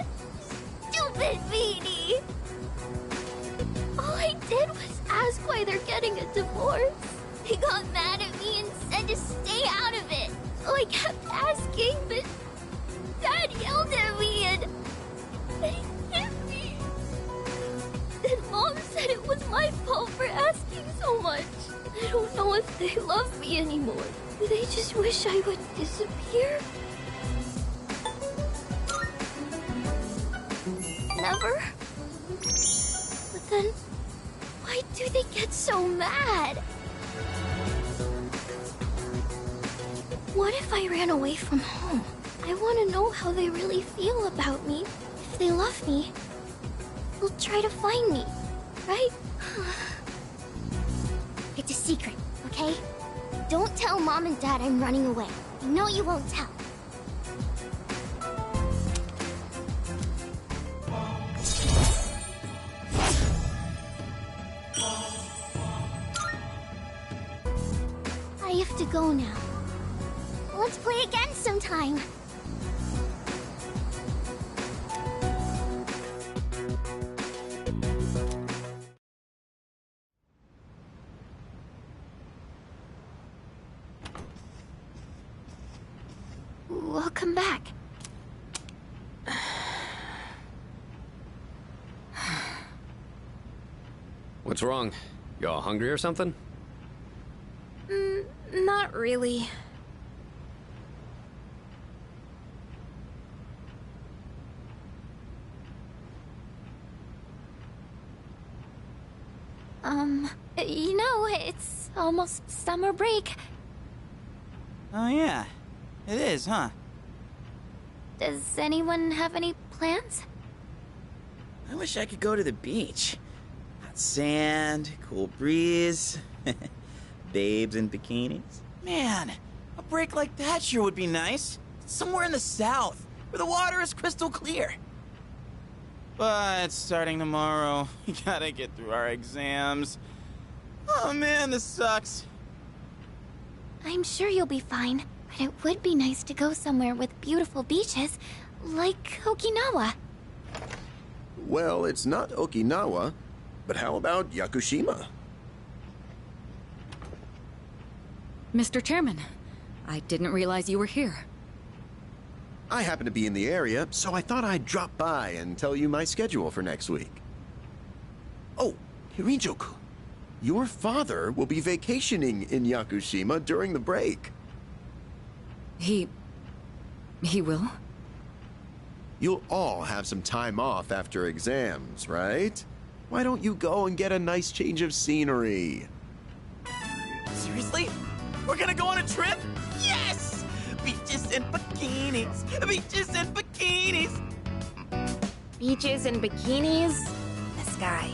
Stupid Beanie! All I did was ask why they're getting a divorce. They got mad at me and said to stay out of it. So I kept asking, but Dad yelled at me and they hit me. Then Mom said it was my fault for asking so much. I don't know if they love me anymore. Do they just wish I would disappear? Never? But then, why do they get so mad? What if I ran away from home? I want to know how they really feel about me. If they love me, they'll try to find me, right? It's a secret, okay? Don't tell Mom and Dad I'm running away. I know you won't tell. go now. Let's play again sometime. Welcome back. What's wrong? Y'all hungry or something? Not really. You know, it's almost summer break. Oh yeah, it is, huh? Does anyone have any plans? I wish I could go to the beach. Hot sand, cool breeze, babes in bikinis. Man, a break like that sure would be nice. Somewhere in the south, where the water is crystal clear. But starting tomorrow, we gotta get through our exams. Oh man, this sucks. I'm sure you'll be fine, but it would be nice to go somewhere with beautiful beaches, like Okinawa. Well, it's not Okinawa, but how about Yakushima? Mr. Chairman, I didn't realize you were here. I happen to be in the area, so I thought I'd drop by and tell you my schedule for next week. Oh, Hirijoku, your father will be vacationing in Yakushima during the break. He will? You'll all have some time off after exams, right? Why don't you go and get a nice change of scenery? Seriously? We're gonna go on a trip? Yes! Beaches and bikinis! Beaches and bikinis! Beaches and bikinis? This guy.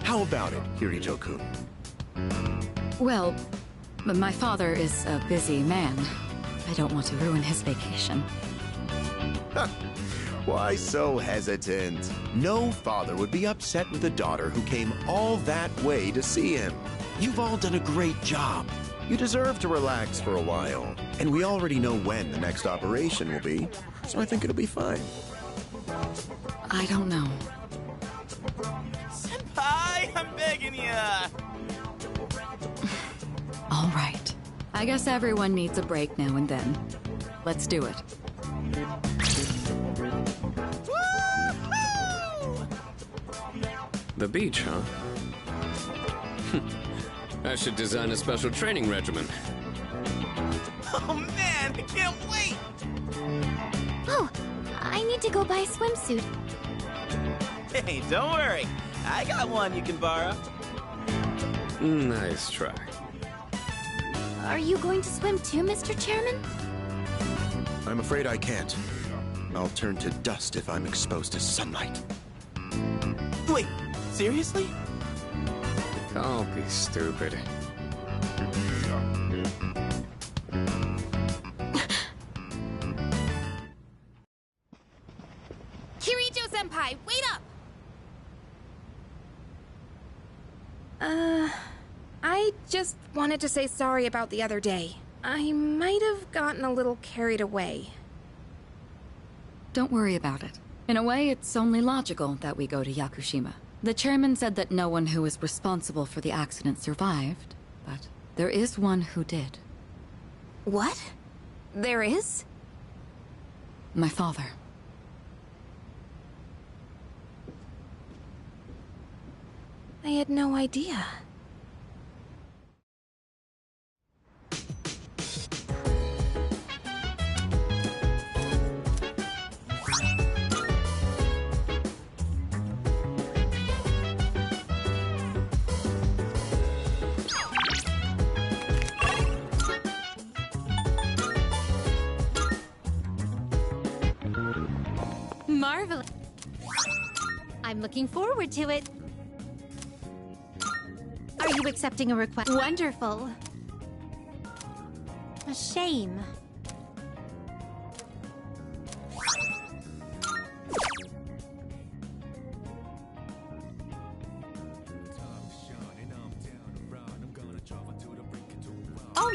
How about it, Hirijoku? Well, my father is a busy man. I don't want to ruin his vacation. Why so hesitant? No father would be upset with a daughter who came all that way to see him. You've all done a great job. You deserve to relax for a while. And we already know when the next operation will be, so I think it'll be fine. I don't know. Senpai, I'm begging ya! All right. I guess everyone needs a break now and then. Let's do it. The beach, huh? I should design a special training regimen. Oh man, I can't wait! Oh, I need to go buy a swimsuit. Hey, don't worry. I got one you can borrow. Nice try. Are you going to swim too, Mr. Chairman? I'm afraid I can't. I'll turn to dust if I'm exposed to sunlight. Wait, seriously? Don't be stupid. Kirijo-senpai, wait up! I just wanted to say sorry about the other day. I might have gotten a little carried away. Don't worry about it. In a way, it's only logical that we go to Yakushima. The chairman said that no one who was responsible for the accident survived, but there is one who did. What? There is? My father. I had no idea. Marvelous. I'm looking forward to it. Are you accepting a request? Wonderful. A shame.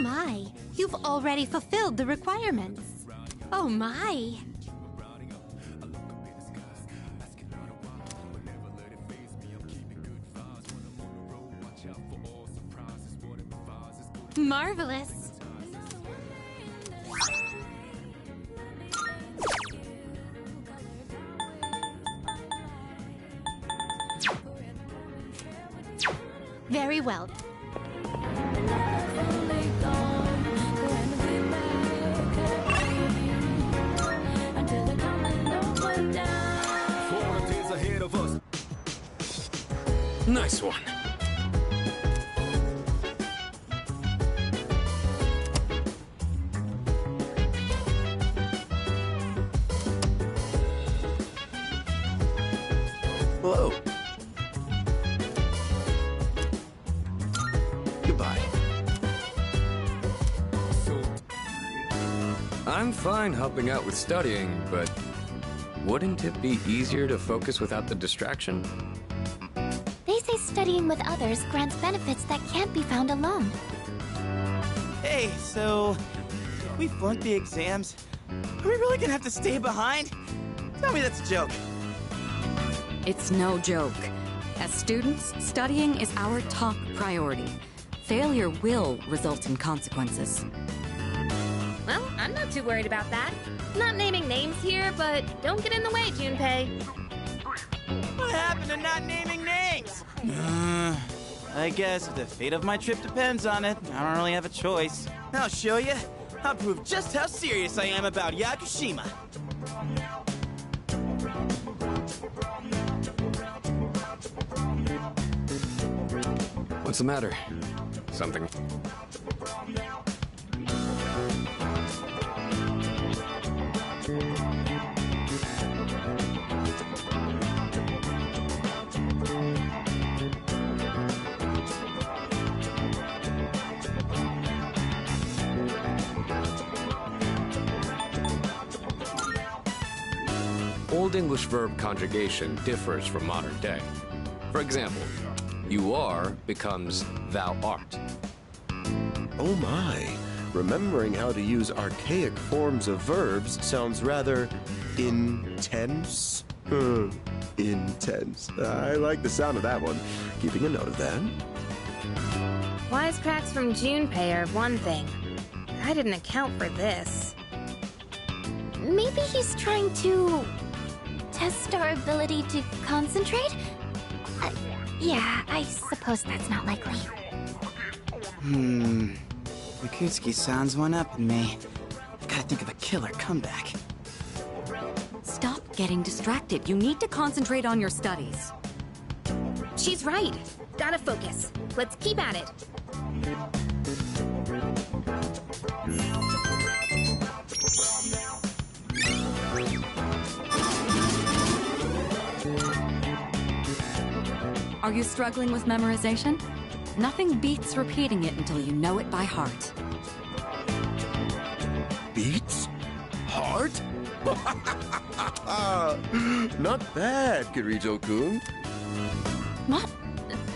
my, you've already fulfilled the requirements. Oh my. Marvelous. Very well. Nice one. Hello. Goodbye. I'm fine helping out with studying, but wouldn't it be easier to focus without the distraction? They say studying with others grants benefits that can't be found alone. Hey, so if we flunk the exams, are we really gonna have to stay behind? Tell me that's a joke. It's no joke. As students, studying is our top priority. Failure will result in consequences. Well, I'm not too worried about that. Not naming names here, but don't get in the way, Junpei. What happened to not naming names? I guess if the fate of my trip depends on it, I don't really have a choice. I'll show you. I'll prove just how serious I am about Yakushima. What's the matter? Something. Old English verb conjugation differs from modern day. For example, you are becomes thou art. Oh my. Remembering how to use archaic forms of verbs sounds rather intense. Intense. I like the sound of that one. Keeping a note of that. Wisecracks from Junpei are one thing. I didn't account for this. Maybe he's trying to test our ability to concentrate? Yeah, I suppose that's not likely. Yakutsuki-san's one up in me. Gotta think of a killer comeback. Stop getting distracted. You need to concentrate on your studies. She's right. Gotta focus. Let's keep at it. Are you struggling with memorization? Nothing beats repeating it until you know it by heart. Beats? Heart? Not bad, Kirijo-kun. What?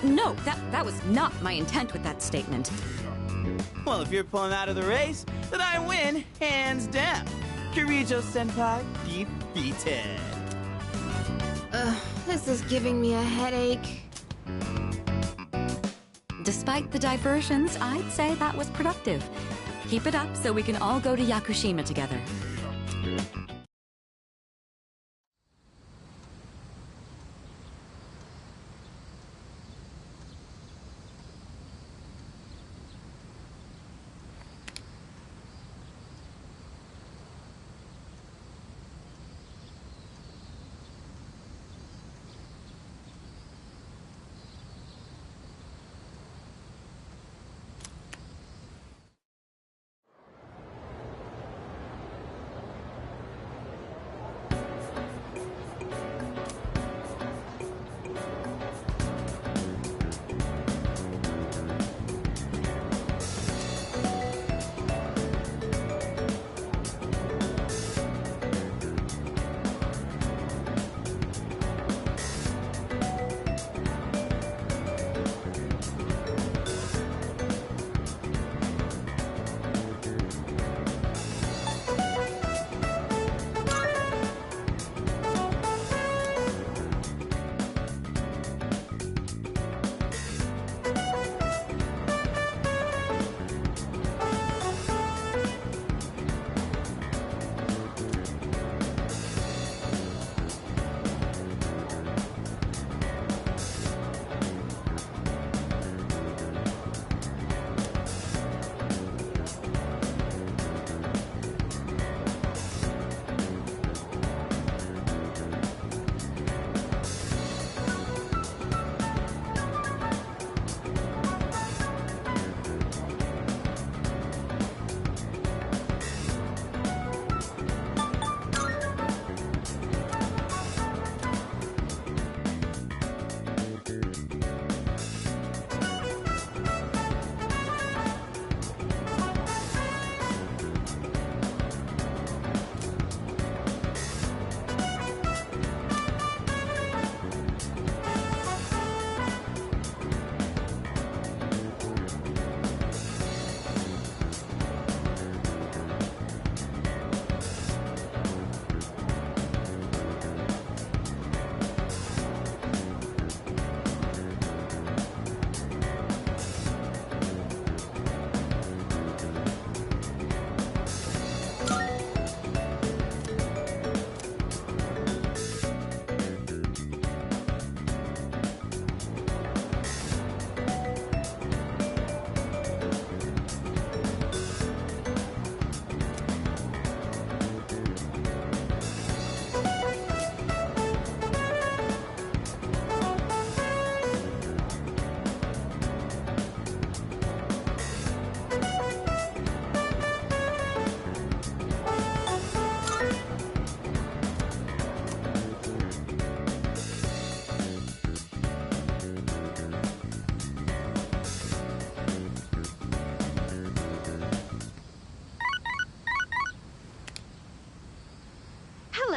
No, that was not my intent with that statement. Well, if you're pulling out of the race, then I win, hands down. Kirijo-senpai defeated. This is giving me a headache. Despite the diversions, I'd say that was productive. Keep it up so we can all go to Yakushima together.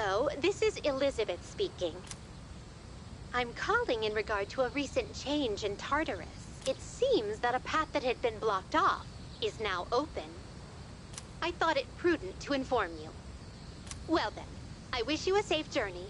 Hello, this is Elizabeth speaking. I'm calling in regard to a recent change in Tartarus. It seems that a path that had been blocked off is now open. I thought it prudent to inform you. Well then, I wish you a safe journey.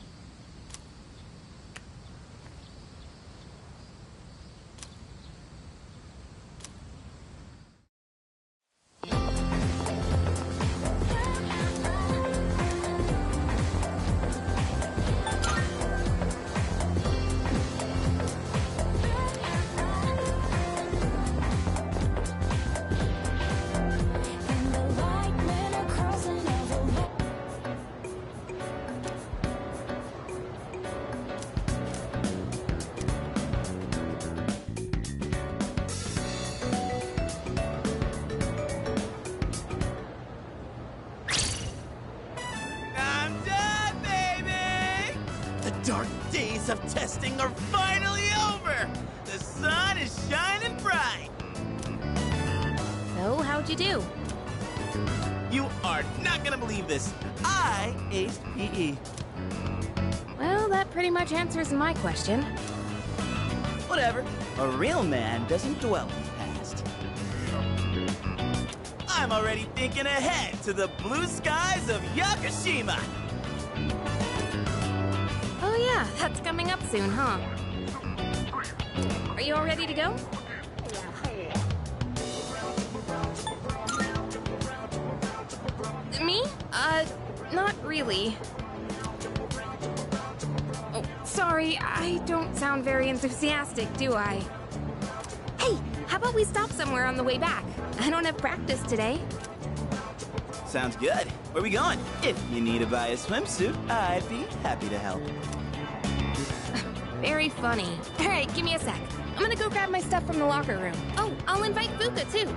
I'm done, baby! The dark days of testing are finally over! The sun is shining bright! So, how'd you do? You are not gonna believe this. I aced PE. Well, that pretty much answers my question. Whatever. A real man doesn't dwell in the past. I'm already thinking ahead to the blue skies of Yakushima! Oh yeah, that's coming up soon, huh? Are you all ready to go? Me? Not really. Oh, sorry, I don't sound very enthusiastic, do I? Hey, how about we stop somewhere on the way back? I don't have practice today. Sounds good. Where we going? If you need to buy a swimsuit, I'd be happy to help. Very funny. All right, give me a sec. I'm gonna go grab my stuff from the locker room. Oh, I'll invite Fuka, too.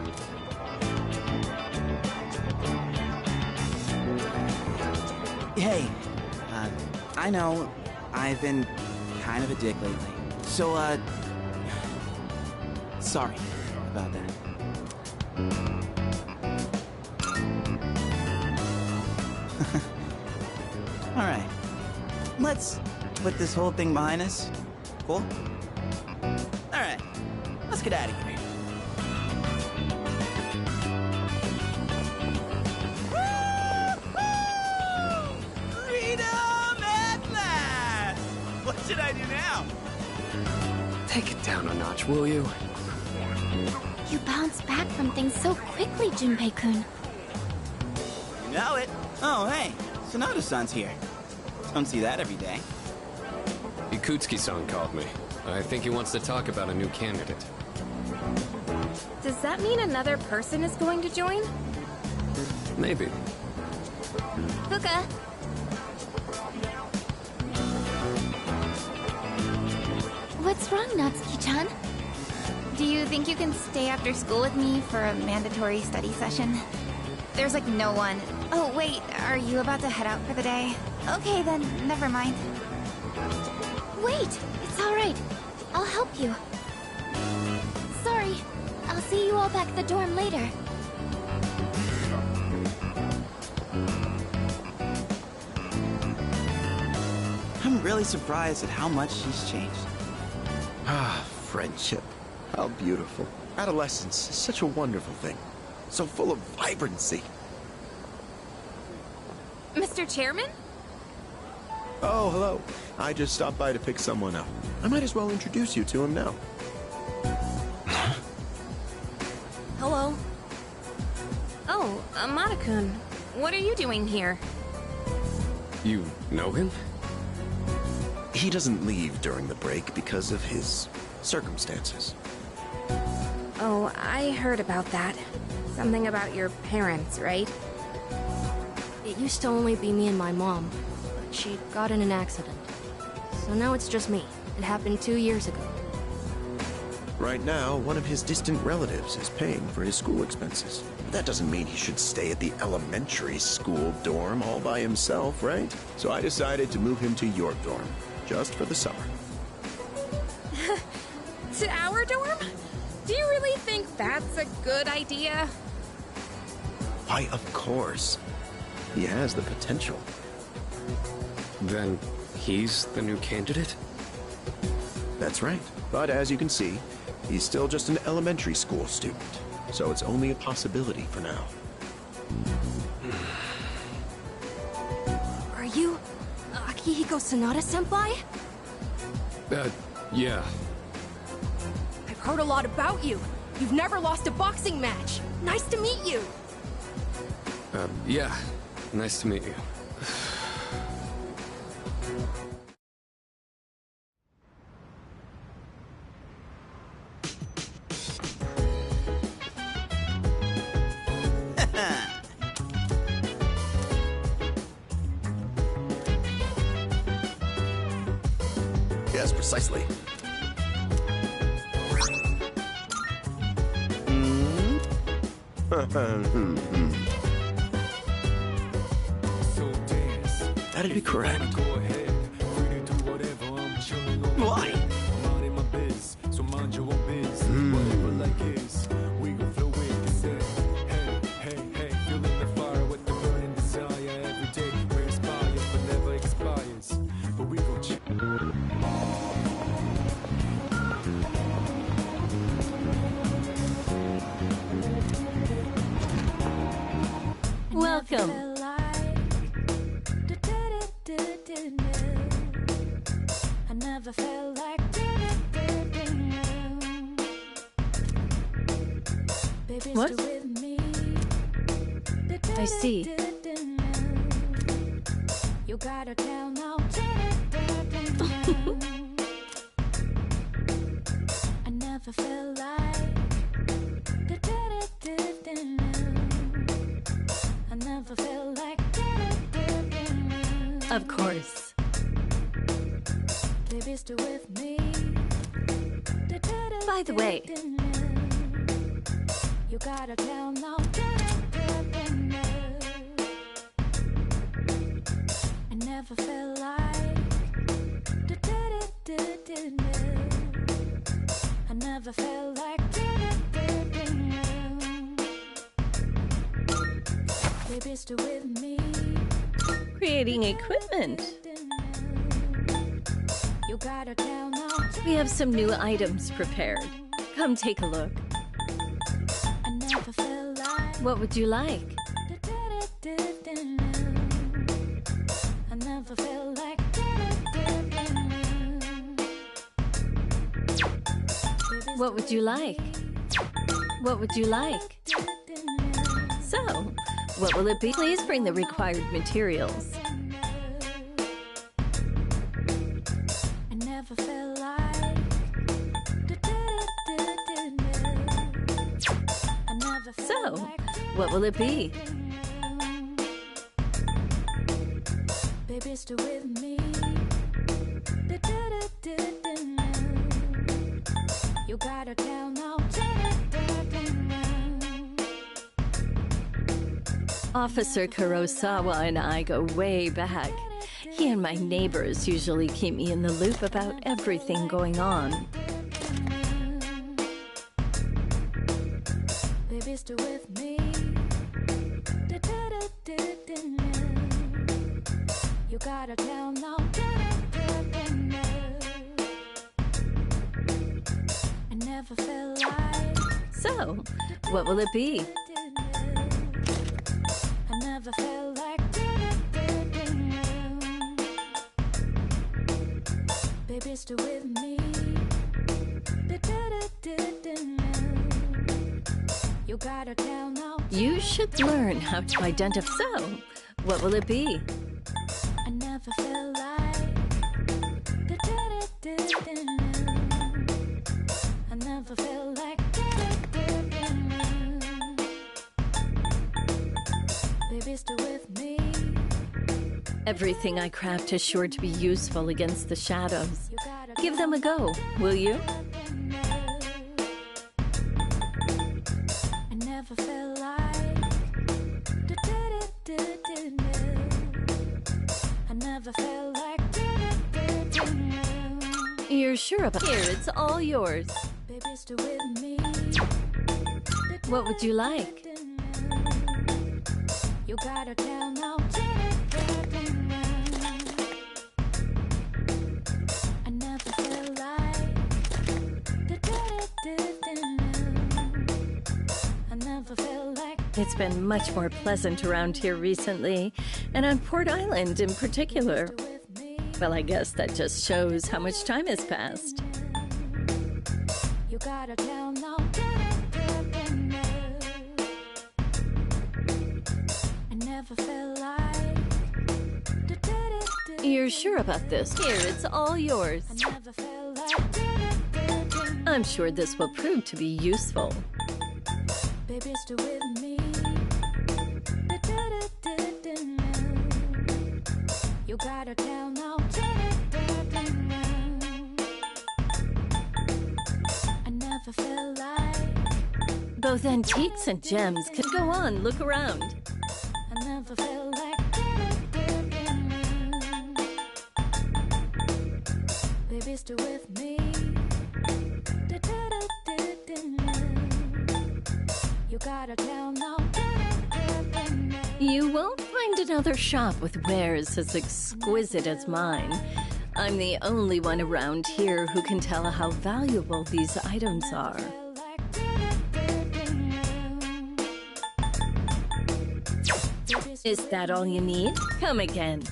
Hey, I know I've been kind of a dick lately. So, sorry about that. Alright, let's put this whole thing behind us. Cool? Alright, let's get out of here. Freedom at last! What should I do now? Take it down a notch, will you? You bounce back from things so quickly, Junpei-kun. You know it. Oh, hey, Sonoda-san's here. Don't see that every day. Ikutsuki-san called me. I think he wants to talk about a new candidate. Does that mean another person is going to join? Maybe. Fuka. What's wrong, Natsuki-chan? Do you think you can stay after school with me for a mandatory study session? There's like no one. Oh, wait, are you about to head out for the day? Okay, then, never mind. Wait, it's all right. I'll help you. Sorry, I'll see you all back at the dorm later. I'm really surprised at how much she's changed. Ah, friendship. How beautiful. Adolescence is such a wonderful thing. So full of vibrancy. Mr. Chairman? Oh, hello. I just stopped by to pick someone up. I might as well introduce you to him now. Hello. Oh, Amada-kun. What are you doing here? You know him? He doesn't leave during the break because of his circumstances. Oh, I heard about that. Something about your parents, right? It used to only be me and my mom, but she got in an accident. So now it's just me. It happened 2 years ago. Right now, one of his distant relatives is paying for his school expenses. But that doesn't mean he should stay at the elementary school dorm all by himself, right? So I decided to move him to your dorm, just for the summer. To our dorm? Do you really think that's a good idea? Why, of course. He has the potential. Then he's the new candidate? That's right. But as you can see, he's still just an elementary school student, so it's only a possibility for now. Are you Akihiko Sanada-senpai? Yeah. I've heard a lot about you. You've never lost a boxing match. Nice to meet you. Yeah. Nice to meet you. Yes, precisely. That'd be correct. Why? Welcome. I never felt like what? I see. You gotta tell now. I never felt like I never felt like of course. Baby, stay with me. By the way, you gotta tell now. I never felt like I never felt like baby, stay with me. Creating equipment. You gotta tell now. We have some new items prepared. Come take a look. I never felt like What would you like? I never felt like What would you like? What would you like? So, what will it be? Please bring the required materials. I never felt like I never felt So, like what will it be? baby, stay with me. You gotta tell now. Officer Kurosawa and I go way back. He and my neighbors usually keep me in the loop about everything going on. Baby, stay with me. You gotta tell now. I never felt like So, what will it be? I never felt like baby, stay with me. You gotta tell now. You should learn how to identify. So, what will it be? I never felt like I never felt like baby, stay with me. Everything I craft is sure to be useful against the shadows. Give them a go, will you? I never felt like I never felt like You're sure about Here, it's all yours. baby, stay with me. What would you like? You gotta tell now. It's been much more pleasant around here recently, and on Port Island in particular. Well, I guess that just shows how much time has passed. You gotta tell no. I never felt like. You're sure about this? Here, it's all yours. I'm sure this will prove to be useful. Baby, stay with me. You gotta tell no. I never felt like. Both antiques and gems can go on. Look around. I never felt like. Baby, stay with me. You gotta tell no. You won't find another shop with wares as exquisite as mine. I'm the only one around here who can tell how valuable these items are. Is that all you need? Come again.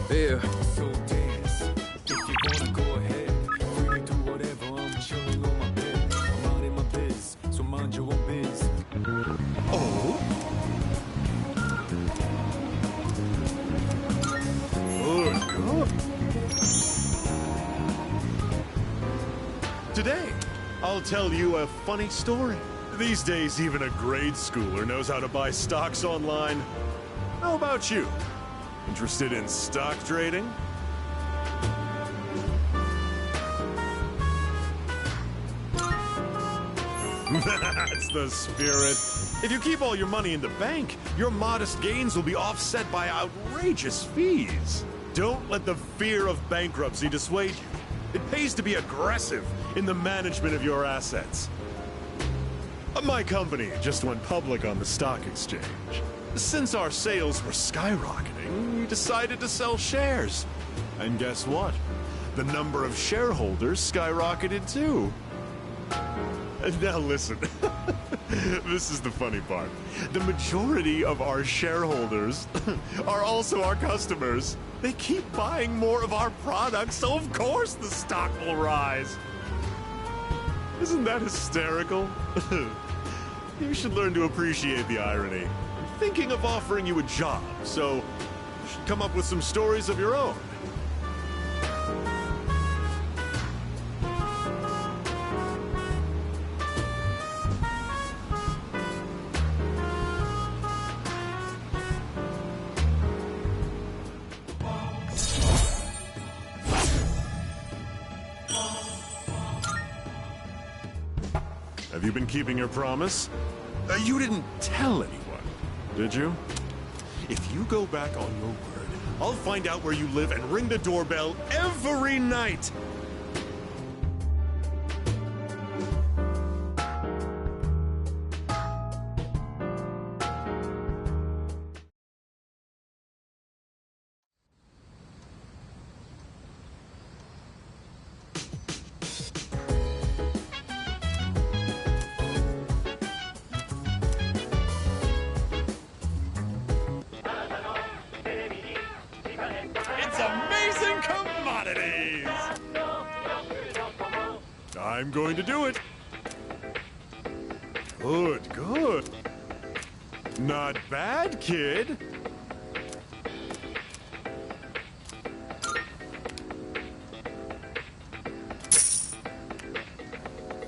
Here. So dance. If you wanna go ahead, free to do whatever. I'm chilling on my bed. I'm out in my biz, so mind your own biz. Oh? Oh, God. Today, I'll tell you a funny story. These days, even a grade schooler knows how to buy stocks online. How about you? Interested in stock trading? That's the spirit. If you keep all your money in the bank, your modest gains will be offset by outrageous fees. Don't let the fear of bankruptcy dissuade you. It pays to be aggressive in the management of your assets. My company just went public on the stock exchange. Since our sales were skyrocketing, we decided to sell shares. And guess what? The number of shareholders skyrocketed too. Now listen, this is the funny part. The majority of our shareholders are also our customers. They keep buying more of our products, so of course the stock will rise. Isn't that hysterical? You should learn to appreciate the irony. I'm thinking of offering you a job, so you should come up with some stories of your own. Have you been keeping your promise? You didn't tell anyone, did you? If you go back on your word, I'll find out where you live and ring the doorbell every night. It's amazing commodities! I'm going to do it. Good, good. Not bad, kid.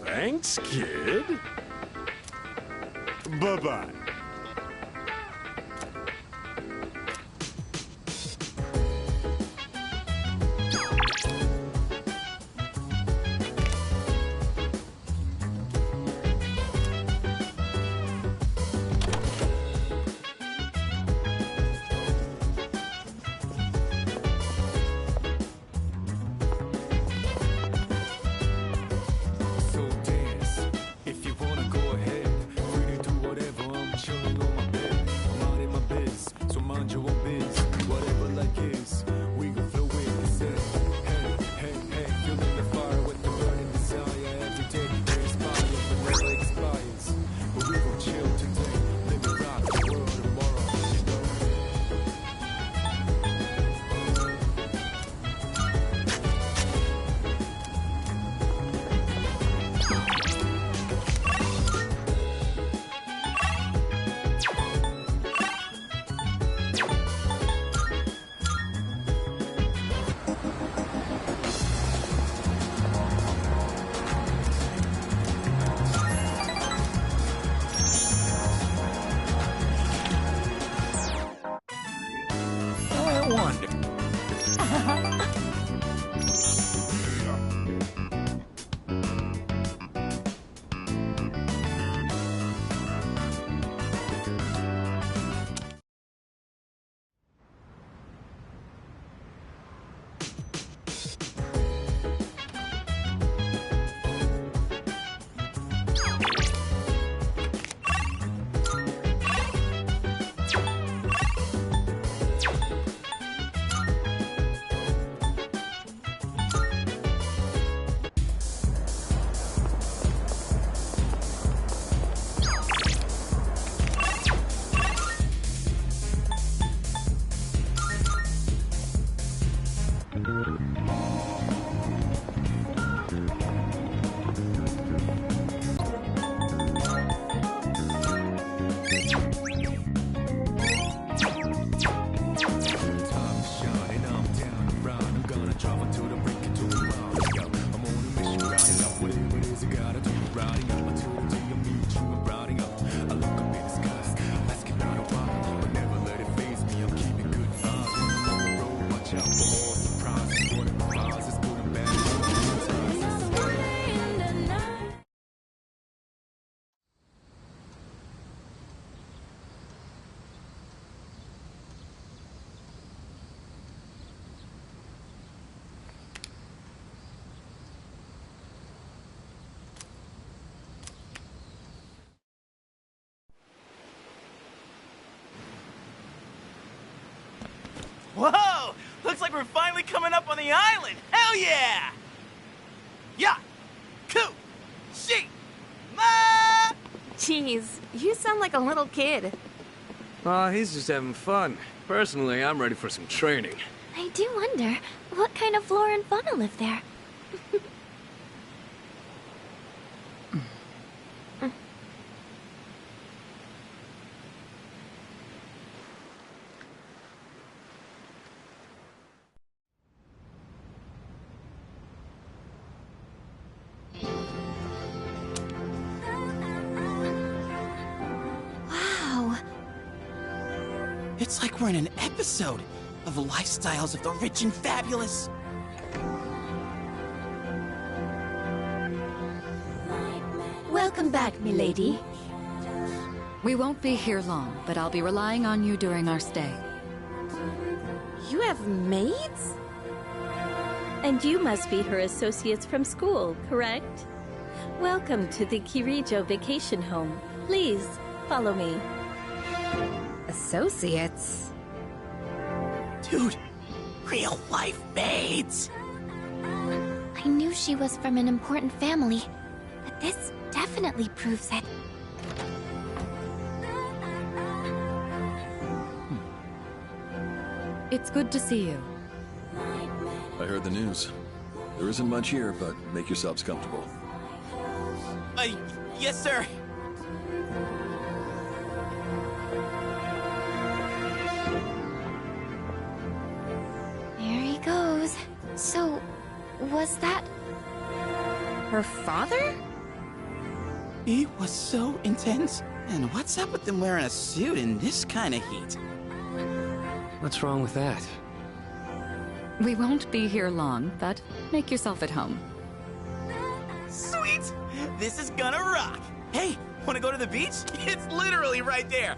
Thanks, kid. Bye-bye. So dance, if you wanna go ahead. Free to do whatever, I'm chilling on my bed. I'm out in my biz, so mind your own biz. Whatever life is, we gon' flow with the set. Hey, hey, hey, feeling the fire with the burning desire. Every day we inspire, but never expires. But we gon' chill today, live and rock the world tomorrow, you know. I wonder. Whoa! Looks like we're finally coming up on the island! Hell yeah! Yeah! Coo! She! Ma! Jeez, you sound like a little kid. Aw, he's just having fun. Personally, I'm ready for some training. I do wonder, what kind of flora and fauna live there? Wow! It's like we're in an episode of Lifestyles of the Rich and Fabulous. Welcome back, milady. We won't be here long, but I'll be relying on you during our stay. You have maids? And you must be her associates from school, correct? Welcome to the Kirijo Vacation Home. Please, follow me. Associates? Dude, real life maids! I knew she was from an important family, but this definitely proves it. It's good to see you. I heard the news. There isn't much here, but make yourselves comfortable. Yes, sir. There he goes. So, was that... her father? He was so intense. And what's up with them wearing a suit in this kind of heat? What's wrong with that? We won't be here long, but make yourself at home. Sweet! This is gonna rock! Hey, wanna go to the beach? It's literally right there!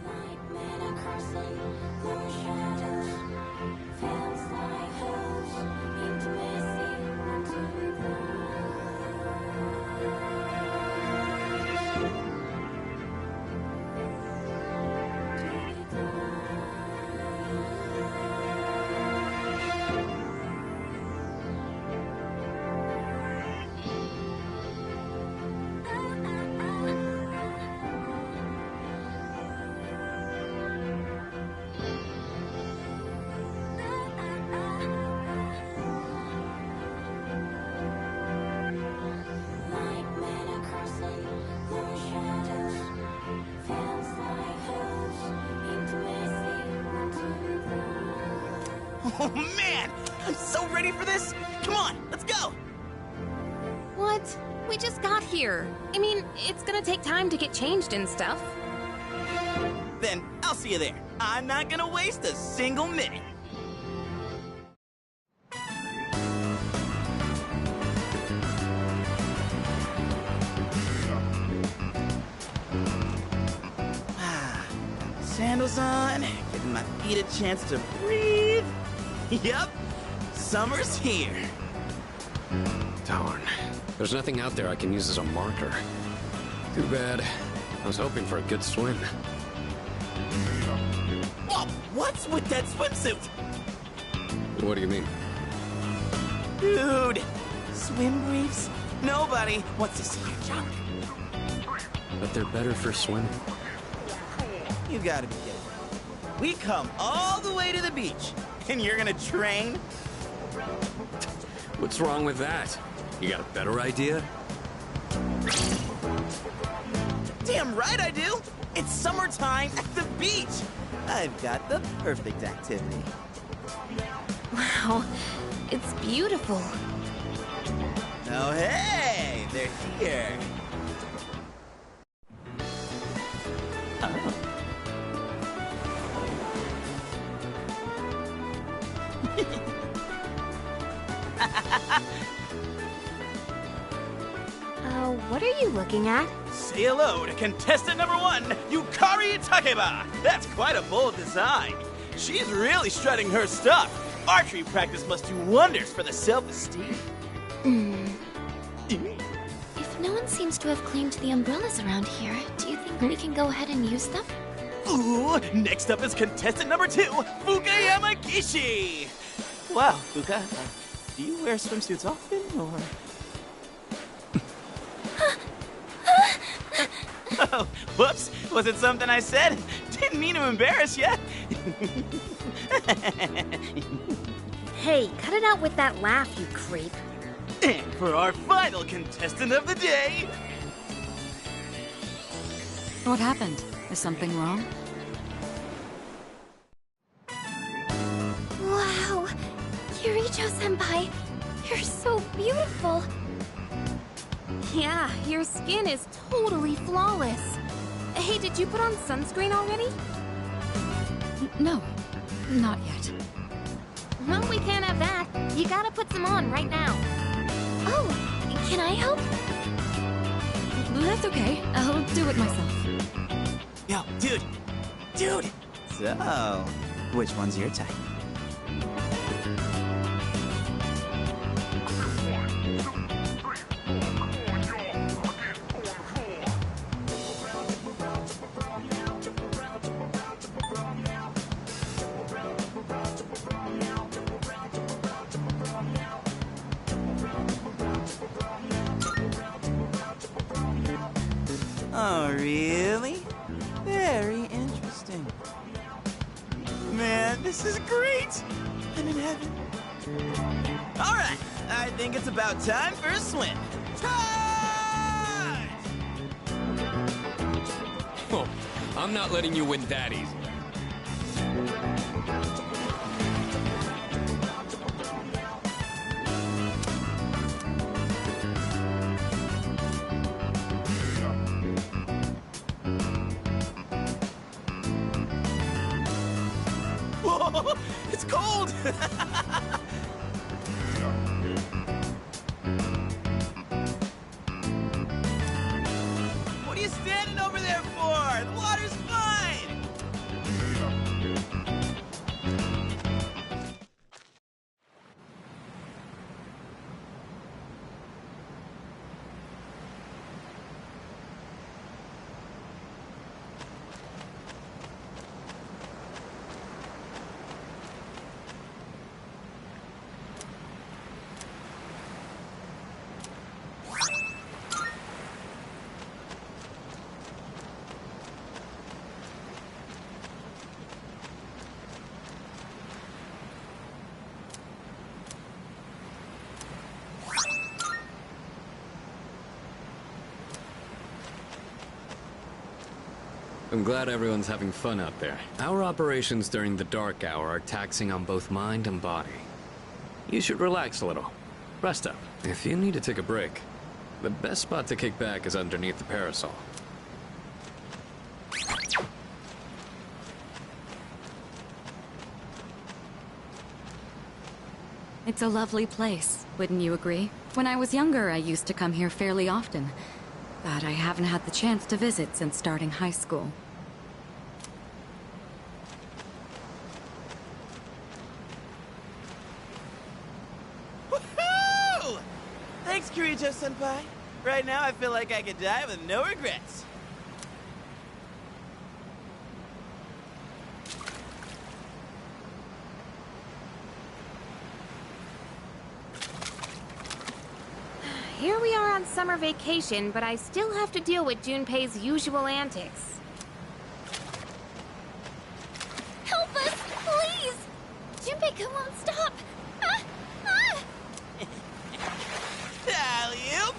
Oh man! I'm so ready for this! Come on, let's go! What? We just got here. I mean, it's gonna take time to get changed and stuff. Then I'll see you there. I'm not gonna waste a single minute. Sandals on, giving my feet a chance to breathe. Yep, summer's here. Darn. There's nothing out there I can use as a marker. Too bad. I was hoping for a good swim. Whoa, what's with that swimsuit? What do you mean? Dude, swim briefs? Nobody wants to see your junk. But they're better for swimming. You gotta be kidding. We come all the way to the beach, and you're gonna train? What's wrong with that? You got a better idea? Damn right I do! It's summertime at the beach! I've got the perfect activity. Wow, it's beautiful. Oh hey, they're here. Oh. What are you looking at? Say hello to contestant number 1, Yukari Takeba. That's quite a bold design. She's really strutting her stuff. Archery practice must do wonders for the self-esteem. If no one seems to have claimed the umbrellas around here, do you think we can go ahead and use them? Ooh, next up is contestant number 2, Fuka Yamagishi. Wow, Fuka, do you wear swimsuits often, or...? Oh, whoops. Was it something I said? Didn't mean to embarrass you. Hey, cut it out with that laugh, you creep. And for our final contestant of the day... What happened? Is something wrong? Wow! Kirijo-senpai, you're so beautiful. Yeah, your skin is totally flawless. Hey, did you put on sunscreen already? No, not yet. Well, we can't have that. You gotta put some on right now. Oh, can I help? That's okay. I'll do it myself. Yo, dude! So, which one's your type? Oh, really? Very interesting. Man, this is great! I'm in heaven. Alright, I think it's about time for a swim. Charge! Oh, I'm not letting you win that easy. Whoa, it's cold! What are you standing over there for? The water's fine! I'm glad everyone's having fun out there. Our operations during the dark hour are taxing on both mind and body. You should relax a little. Rest up. If you need to take a break, the best spot to kick back is underneath the parasol. It's a lovely place, wouldn't you agree? When I was younger, I used to come here fairly often, but I haven't had the chance to visit since starting high school. Woohoo! Thanks, Kirito-senpai. Right now, I feel like I could die with no regrets. Here we are on summer vacation, but I still have to deal with Junpei's usual antics. Help us, please! Junpei, come on, stop! Ah! Ah! Alley-oop!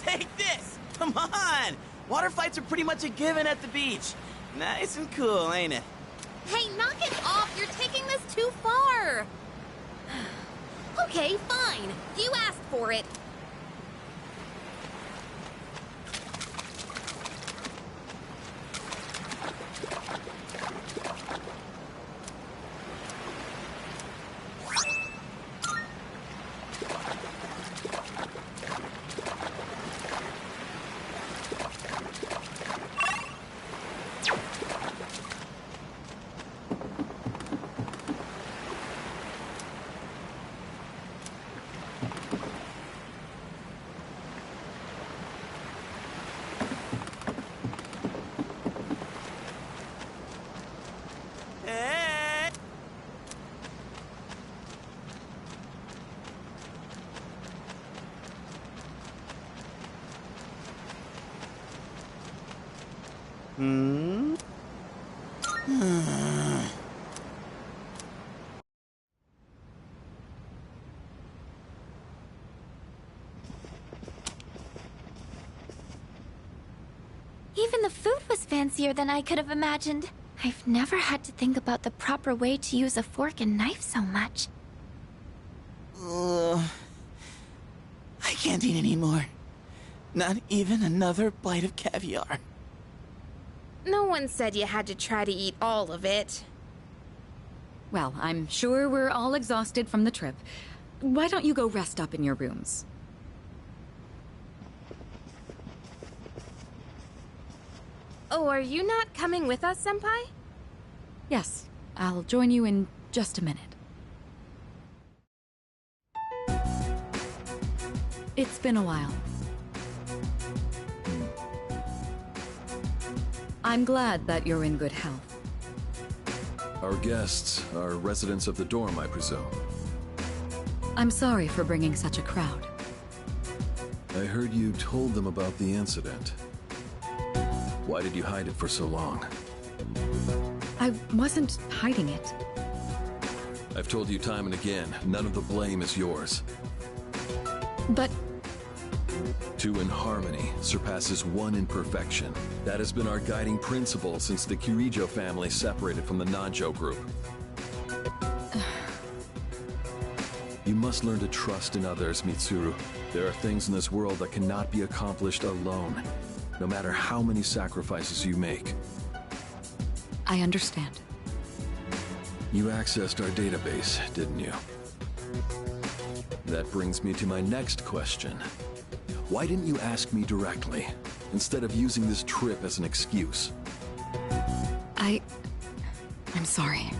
Take this! Come on! Water fights are pretty much a given at the beach. Nice and cool, ain't it? Hey, knock it off! You're taking this too far! Okay, fine. You asked for it. Even the food was fancier than I could have imagined. I've never had to think about the proper way to use a fork and knife so much. I can't eat anymore. Not even another bite of caviar. No one said you had to try to eat all of it. Well, I'm sure we're all exhausted from the trip. Why don't you go rest up in your rooms? Oh, are you not coming with us, Senpai? Yes, I'll join you in just a minute. It's been a while. I'm glad that you're in good health. Our guests are residents of the dorm, I presume. I'm sorry for bringing such a crowd. I heard you told them about the incident. Why did you hide it for so long? I wasn't hiding it. I've told you time and again, none of the blame is yours. But... Two in harmony surpasses one in perfection. That has been our guiding principle since the Kirijo family separated from the Nanjo group. You must learn to trust in others, Mitsuru. There are things in this world that cannot be accomplished alone, no matter how many sacrifices you make. I understand. You accessed our database, didn't you? That brings me to my next question. Why didn't you ask me directly, instead of using this trip as an excuse? I'm sorry.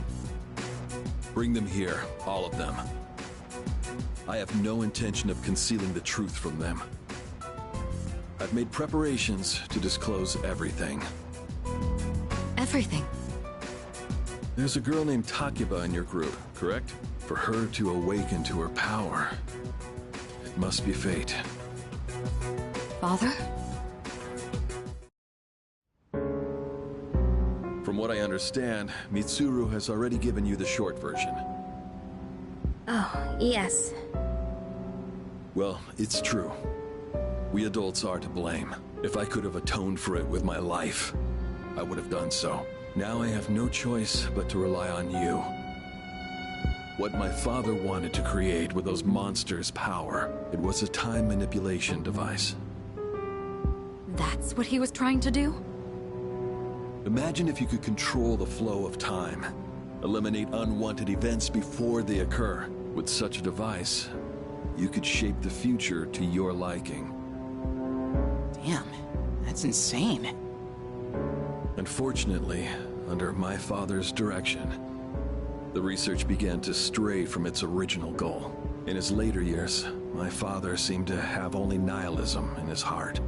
Bring them here, all of them. I have no intention of concealing the truth from them. I've made preparations to disclose everything. Everything? There's a girl named Takiba in your group, correct? For her to awaken to her power, it must be fate. Father? From what I understand, Mitsuru has already given you the short version. Oh, yes. Well, it's true. We adults are to blame. If I could have atoned for it with my life, I would have done so. Now I have no choice but to rely on you. What my father wanted to create with those monsters' power, it was a time manipulation device. That's what he was trying to do? Imagine if you could control the flow of time, eliminate unwanted events before they occur. With such a device, you could shape the future to your liking. Damn, that's insane. Unfortunately, under my father's direction, the research began to stray from its original goal. In his later years, my father seemed to have only nihilism in his heart.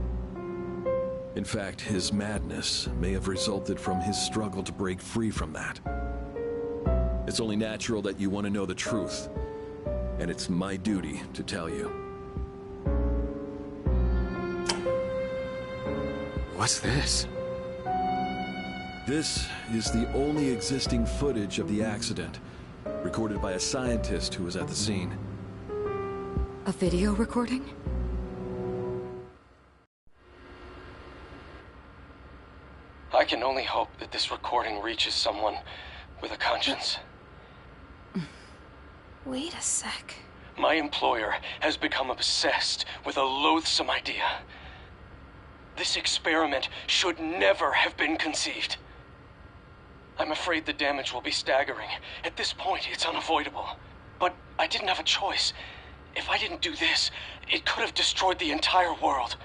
In fact, his madness may have resulted from his struggle to break free from that. It's only natural that you want to know the truth, and it's my duty to tell you. What's this? This is the only existing footage of the accident, recorded by a scientist who was at the scene. A video recording? I can only hope that this recording reaches someone with a conscience. Wait a sec. My employer has become obsessed with a loathsome idea. This experiment should never have been conceived. I'm afraid the damage will be staggering. At this point, it's unavoidable. But I didn't have a choice. If I didn't do this, it could have destroyed the entire world.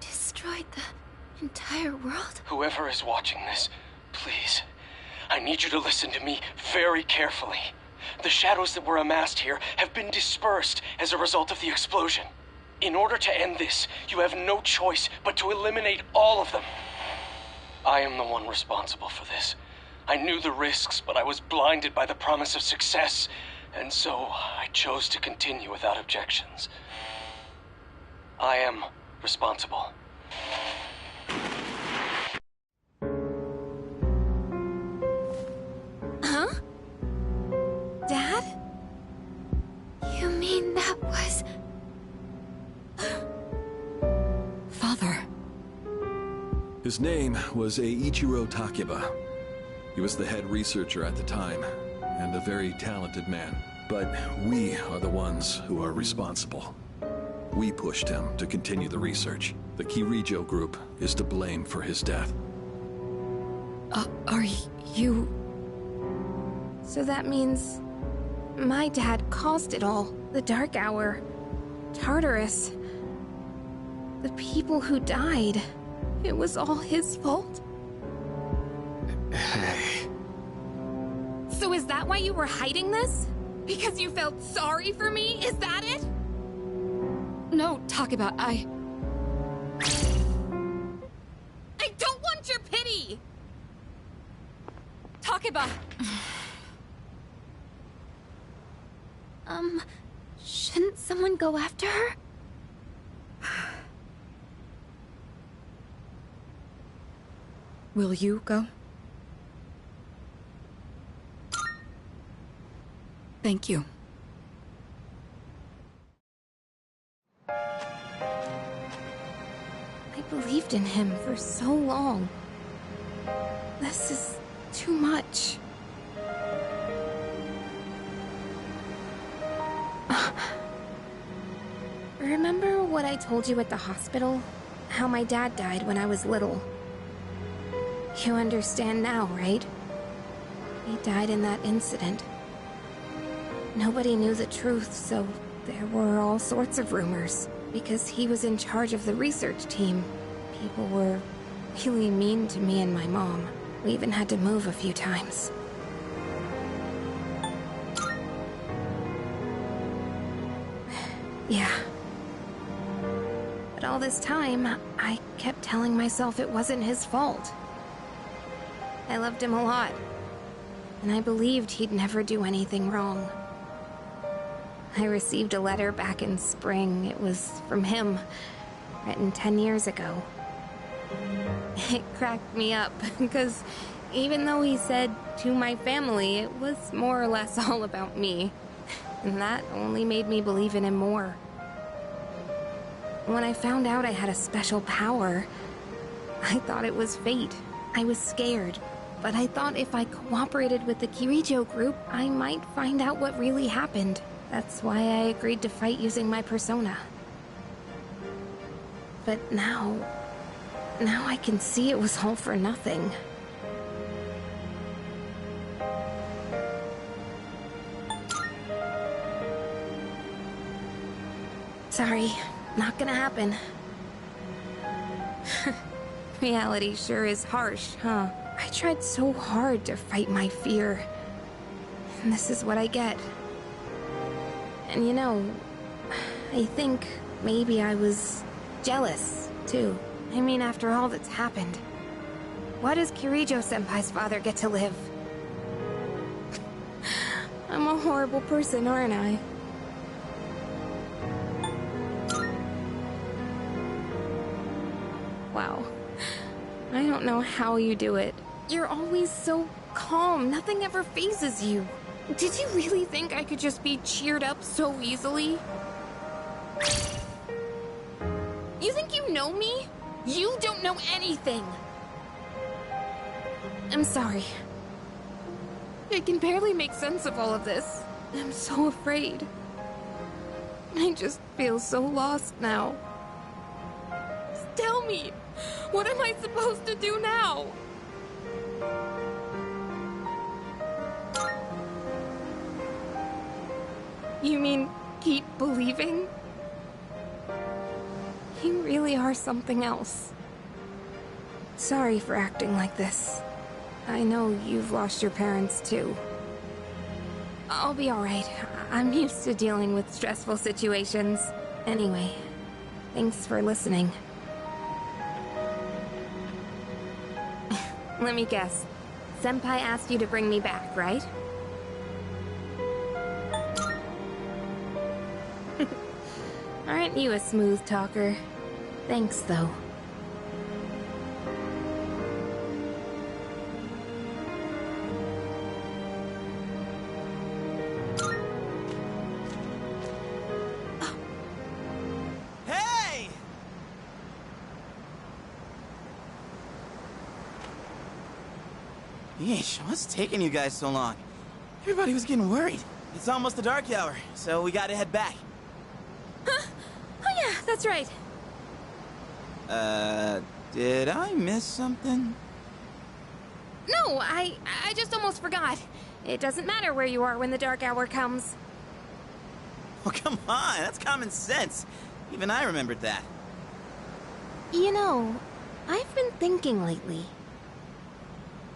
Destroyed the entire world? Whoever is watching this, please, I need you to listen to me very carefully. The shadows that were amassed here have been dispersed as a result of the explosion. In order to end this, you have no choice but to eliminate all of them. I am the one responsible for this. I knew the risks, but I was blinded by the promise of success, and so I chose to continue without objections. I am responsible. Huh? Dad? You mean that was... Father. His name was Eiichiro Takiba. He was the head researcher at the time, and a very talented man. But we are the ones who are responsible. We pushed him to continue the research. The Kirijo group is to blame for his death. Are you... So that means... my dad caused it all. The Dark Hour. Tartarus. The people who died. It was all his fault? Hey. So is that why you were hiding this? Because you felt sorry for me? Is that it? No, Takiba, I don't want your pity! Takiba! Shouldn't someone go after her? Will you go? Thank you. I believed in him for so long. This is too much. Remember what I told you at the hospital? How my dad died when I was little. You understand now, right? He died in that incident. Nobody knew the truth, so there were all sorts of rumors. Because he was in charge of the research team, people were really mean to me and my mom. We even had to move a few times. Yeah. But all this time, I kept telling myself it wasn't his fault. I loved him a lot, and I believed he'd never do anything wrong. I received a letter back in spring. It was from him, written 10 years ago. It cracked me up, because even though he said to my family, it was more or less all about me. And that only made me believe in him more. When I found out I had a special power, I thought it was fate. I was scared, but I thought if I cooperated with the Kirijo group, I might find out what really happened. That's why I agreed to fight using my persona. But now I can see it was all for nothing. Sorry, not gonna happen. Reality sure is harsh, huh? I tried so hard to fight my fear. And this is what I get. And you know, I think maybe I was jealous, too. I mean, after all that's happened, why does Kirijo-senpai's father get to live? I'm a horrible person, aren't I? Wow. I don't know how you do it. You're always so calm. Nothing ever phases you. Did you really think I could just be cheered up so easily? You think you know me? You don't know anything! I'm sorry. I can barely make sense of all of this. I'm so afraid. I just feel so lost now. Just tell me, what am I supposed to do now? You mean keep believing? You really are something else. Sorry for acting like this. I know you've lost your parents too. I'll be alright. I'm used to dealing with stressful situations. Anyway, thanks for listening. Let me guess. Senpai asked you to bring me back, right? Aren't you a smooth talker? Thanks, though. Hey! Yeesh, what's taking you guys so long? Everybody was getting worried. It's almost the dark hour, so we gotta head back. Huh? Oh yeah, that's right. Did I miss something? No, I just almost forgot. It doesn't matter where you are when the dark hour comes. Oh, come on, that's common sense. Even I remembered that. You know, I've been thinking lately.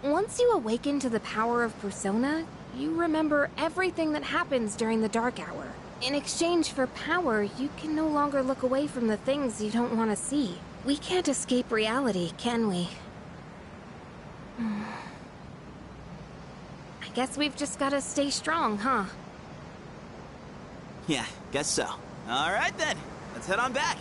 Once you awaken to the power of Persona, you remember everything that happens during the dark hour. In exchange for power, you can no longer look away from the things you don't want to see. We can't escape reality, can we? I guess we've just gotta stay strong, huh? Yeah, guess so. All right then, let's head on back.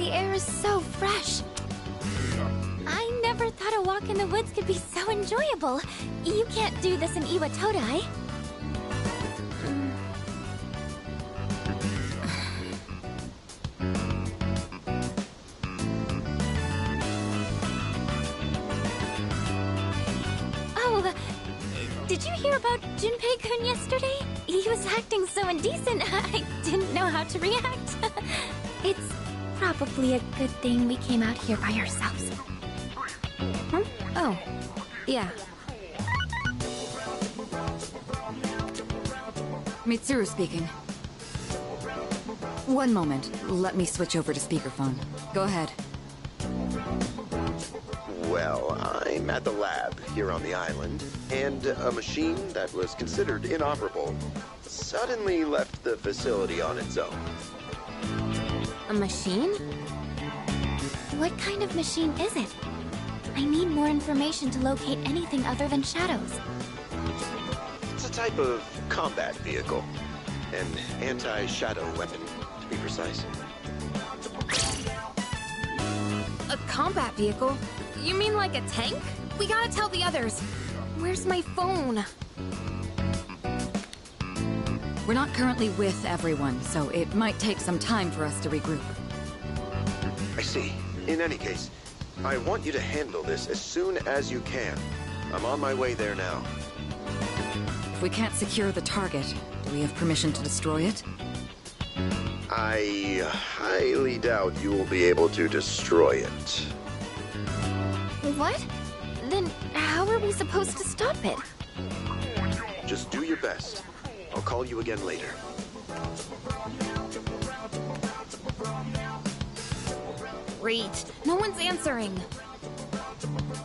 The air is so fresh. I never thought a walk in the woods could be so enjoyable. You can't do this in Iwatodai. Oh, did you hear about Junpei-kun yesterday? He was acting so indecent, I didn't know how to react. It's probably a good thing we came out here by ourselves. Huh? Oh, yeah. Mitsuru speaking. One moment. Let me switch over to speakerphone. Go ahead. Well, I'm at the lab here on the island, and a machine that was considered inoperable suddenly left the facility on its own. A machine? What kind of machine is it? I need more information to locate anything other than shadows. It's a type of combat vehicle. An anti-shadow weapon, to be precise. A combat vehicle? You mean like a tank? We gotta tell the others. Where's my phone? We're not currently with everyone, so it might take some time for us to regroup. I see. In any case, I want you to handle this as soon as you can. I'm on my way there now. If we can't secure the target, do we have permission to destroy it? I highly doubt you will be able to destroy it. What? Then how are we supposed to stop it? Just do your best. I'll call you again later. Great. No one's answering.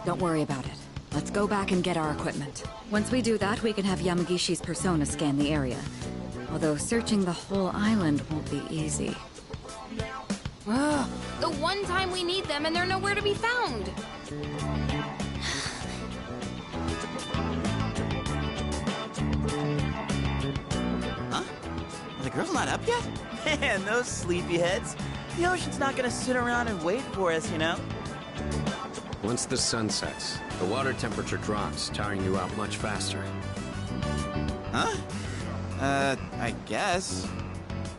Don't worry about it. Let's go back and get our equipment. Once we do that, we can have Yamagishi's persona scan the area. Although searching the whole island won't be easy. Ugh, the one time we need them and they're nowhere to be found. Huh? The girl's not up yet? Man, those sleepyheads. The ocean's not gonna sit around and wait for us, you know? Once the sun sets, the water temperature drops, tiring you out much faster. Huh? I guess.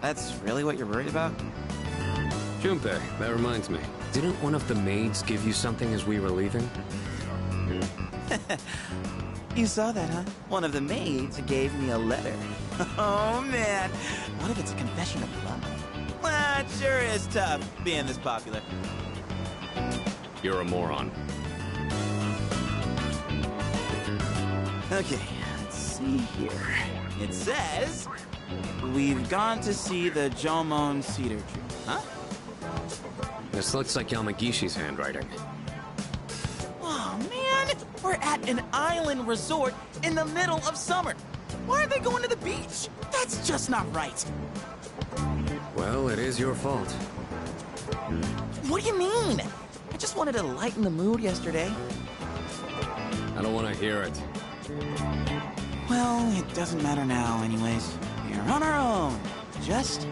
That's really what you're worried about? Junpei, that reminds me. Didn't one of the maids give you something as we were leaving? You saw that, huh? One of the maids gave me a letter. Oh, man. What if it's a confession of love? Well, it sure is tough, being this popular. You're a moron. Okay, let's see here. It says, we've gone to see the Jomon cedar tree. Huh? This looks like Yamagishi's handwriting. Oh, man! We're at an island resort in the middle of summer. Why are they going to the beach? That's just not right. Well, it is your fault. What do you mean? I just wanted to lighten the mood yesterday. I don't want to hear it. Well, it doesn't matter now anyways. We're on our own. Just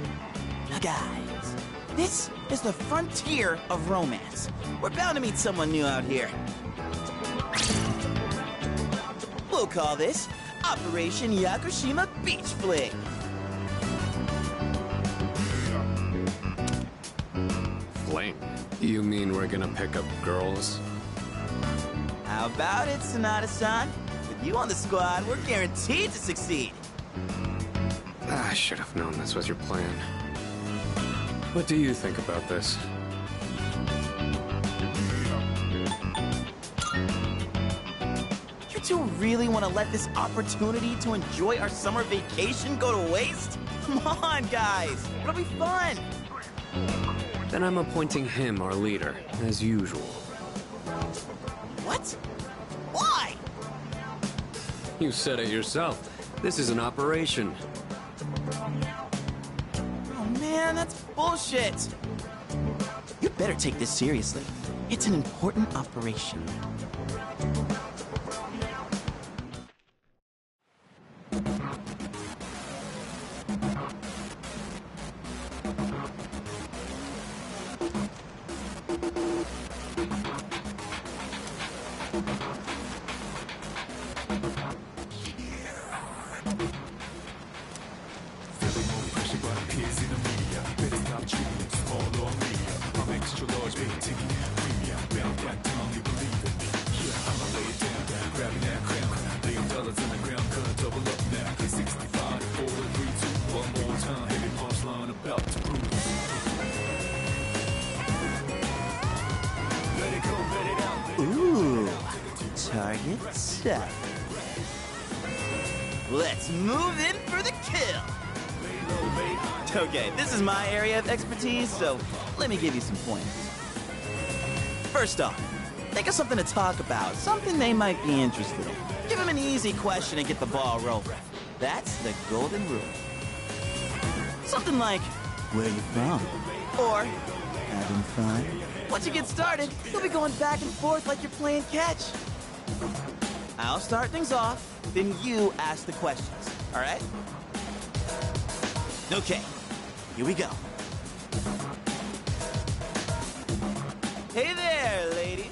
the guys. This is the frontier of romance. We're bound to meet someone new out here. We'll call this Operation Yakushima Beach Fling. Fling? You mean we're gonna pick up girls? How about it, Sonata-san? With you on the squad, we're guaranteed to succeed. I should have known this was your plan. What do you think about this? You two really want to let this opportunity to enjoy our summer vacation go to waste? Come on, guys. It'll be fun. Then I'm appointing him our leader, as usual. What? Why? You said it yourself. This is an operation. Oh man, that's bullshit. You better take this seriously. It's an important operation. appears in the media. Better stop treating it small or medium. I'm extra large, big ticket, premium. Bound that down, you believe in me. Yeah, I'ma lay it down, grabbing that crown. Laying dollars on the ground, gonna double up now. 65, 4, 3, 2, one more time. Heavy punchline about to prove. Let it go, let it out. Ooh, target set. Let's move in for the kill. Okay, this is my area of expertise, so let me give you some pointers. First off, think of something to talk about, something they might be interested in. Give them an easy question and get the ball rolling. That's the golden rule. Something like, where you from? Or, having fun? Once you get started, you'll be going back and forth like you're playing catch. I'll start things off, then you ask the questions, all right? Okay, here we go. Hey there, ladies.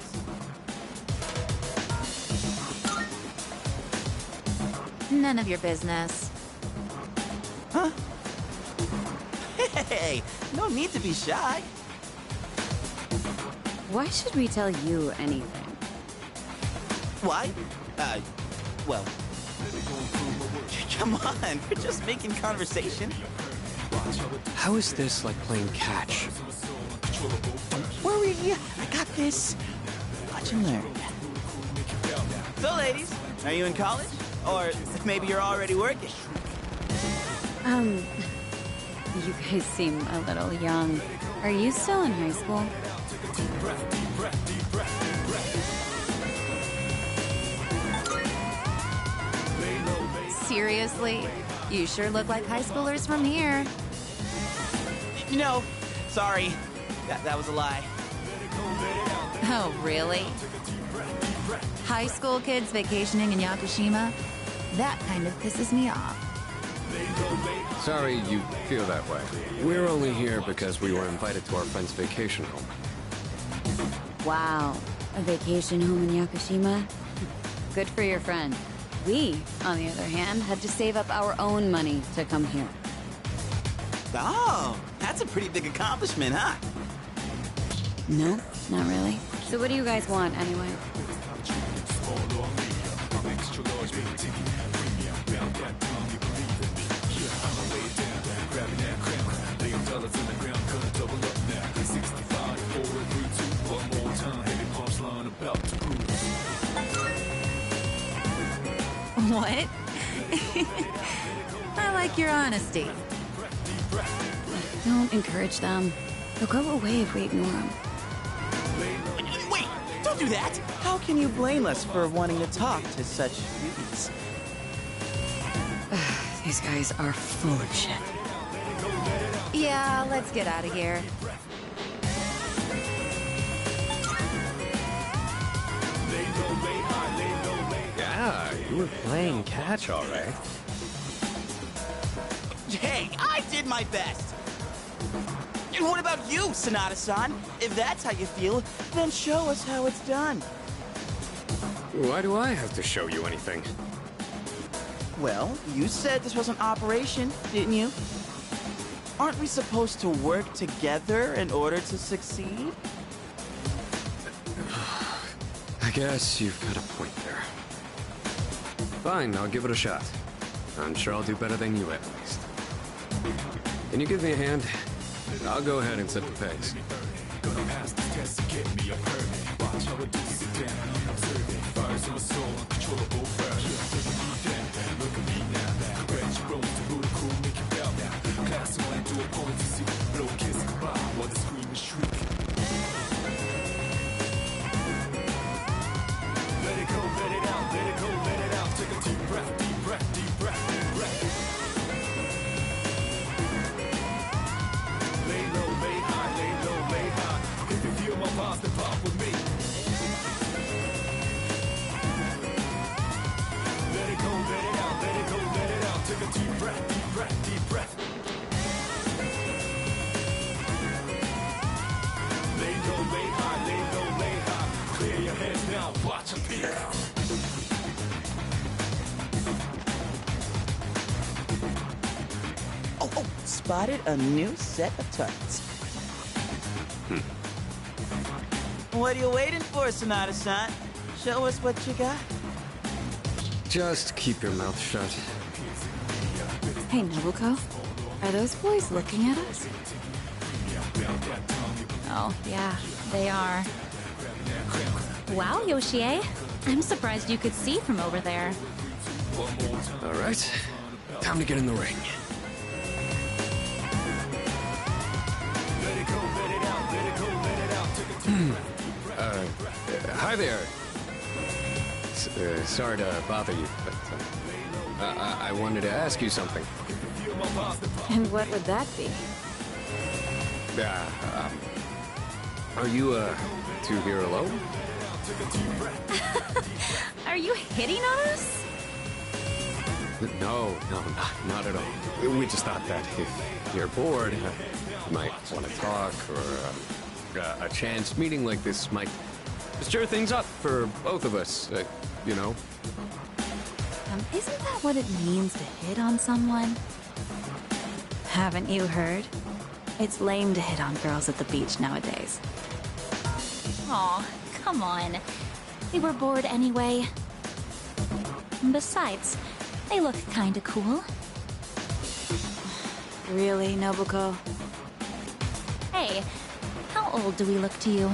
None of your business. Huh? Hey, no need to be shy. Why should we tell you anything? Why? Well... Come on, we're just making conversation. How is this like playing catch? Don't worry, I got this. Watch and learn. So, ladies, are you in college? Or maybe you're already working? You guys seem a little young. Are you still in high school? Seriously? You sure look like high schoolers from here. No, sorry. That was a lie. Oh, really? High school kids vacationing in Yakushima? That kind of pisses me off. Sorry you feel that way. We're only here because we were invited to our friend's vacation home. Wow, a vacation home in Yakushima? Good for your friend. We, on the other hand, had to save up our own money to come here. Oh, that's a pretty big accomplishment, huh? No, not really. So what do you guys want, anyway? What? I like your honesty. Don't encourage them. They'll go away if we ignore them. Wait, don't do that! How can you blame us for wanting to talk to such beauties? These guys are full of shit. Yeah, let's get out of here. Yeah, you were playing catch, all right. Hey, I did my best! And what about you, Sonata-san? If that's how you feel, then show us how it's done. Why do I have to show you anything? Well, you said this was an operation, didn't you? Aren't we supposed to work together in order to succeed? I guess you've got a point there. Fine, I'll give it a shot. I'm sure I'll do better than you at least. Can you give me a hand? I'll go ahead and set the pace. Gonna pass this test to get me a permit. Watch how it do, sit down, observe it. Fires in my soul, uncontrollable burn. Look at me now. Congrats, you rose to rule, cool, make you bow now. Class of land to a point to see. Blow kiss goodbye while they scream and shriek. Let it go, let it out, let it go, let it out. Take a deep breath, deep breath, deep breath, deep breath. Lay low, lay high, lay low, lay high. If you feel my vibes, then pop with me. Let it go, let it out, let it go, let it out. Take a deep breath, deep breath, deep breath. Lay low, lay high, lay low, lay high. Clear your heads now, watch a peek. spotted a new set of targets. What are you waiting for, Sonata-san? Show us what you got. Just keep your mouth shut. Hey, Nobuko. Are those boys looking at us? Oh, yeah, they are. Wow, Yoshie. I'm surprised you could see from over there. All right, time to get in the ring. Hi there. Sorry to bother you, but I wanted to ask you something. And what would that be? Are you two here alone? Are you hitting on us? No, not at all. We just thought that if you're bored, you might want to talk, or a chance meeting like this might stir things up for both of us, you know? Isn't that what it means to hit on someone? Haven't you heard? It's lame to hit on girls at the beach nowadays. Aw, come on. We were bored anyway. Besides, they look kinda cool. Really, Nobuko? Hey, how old do we look to you?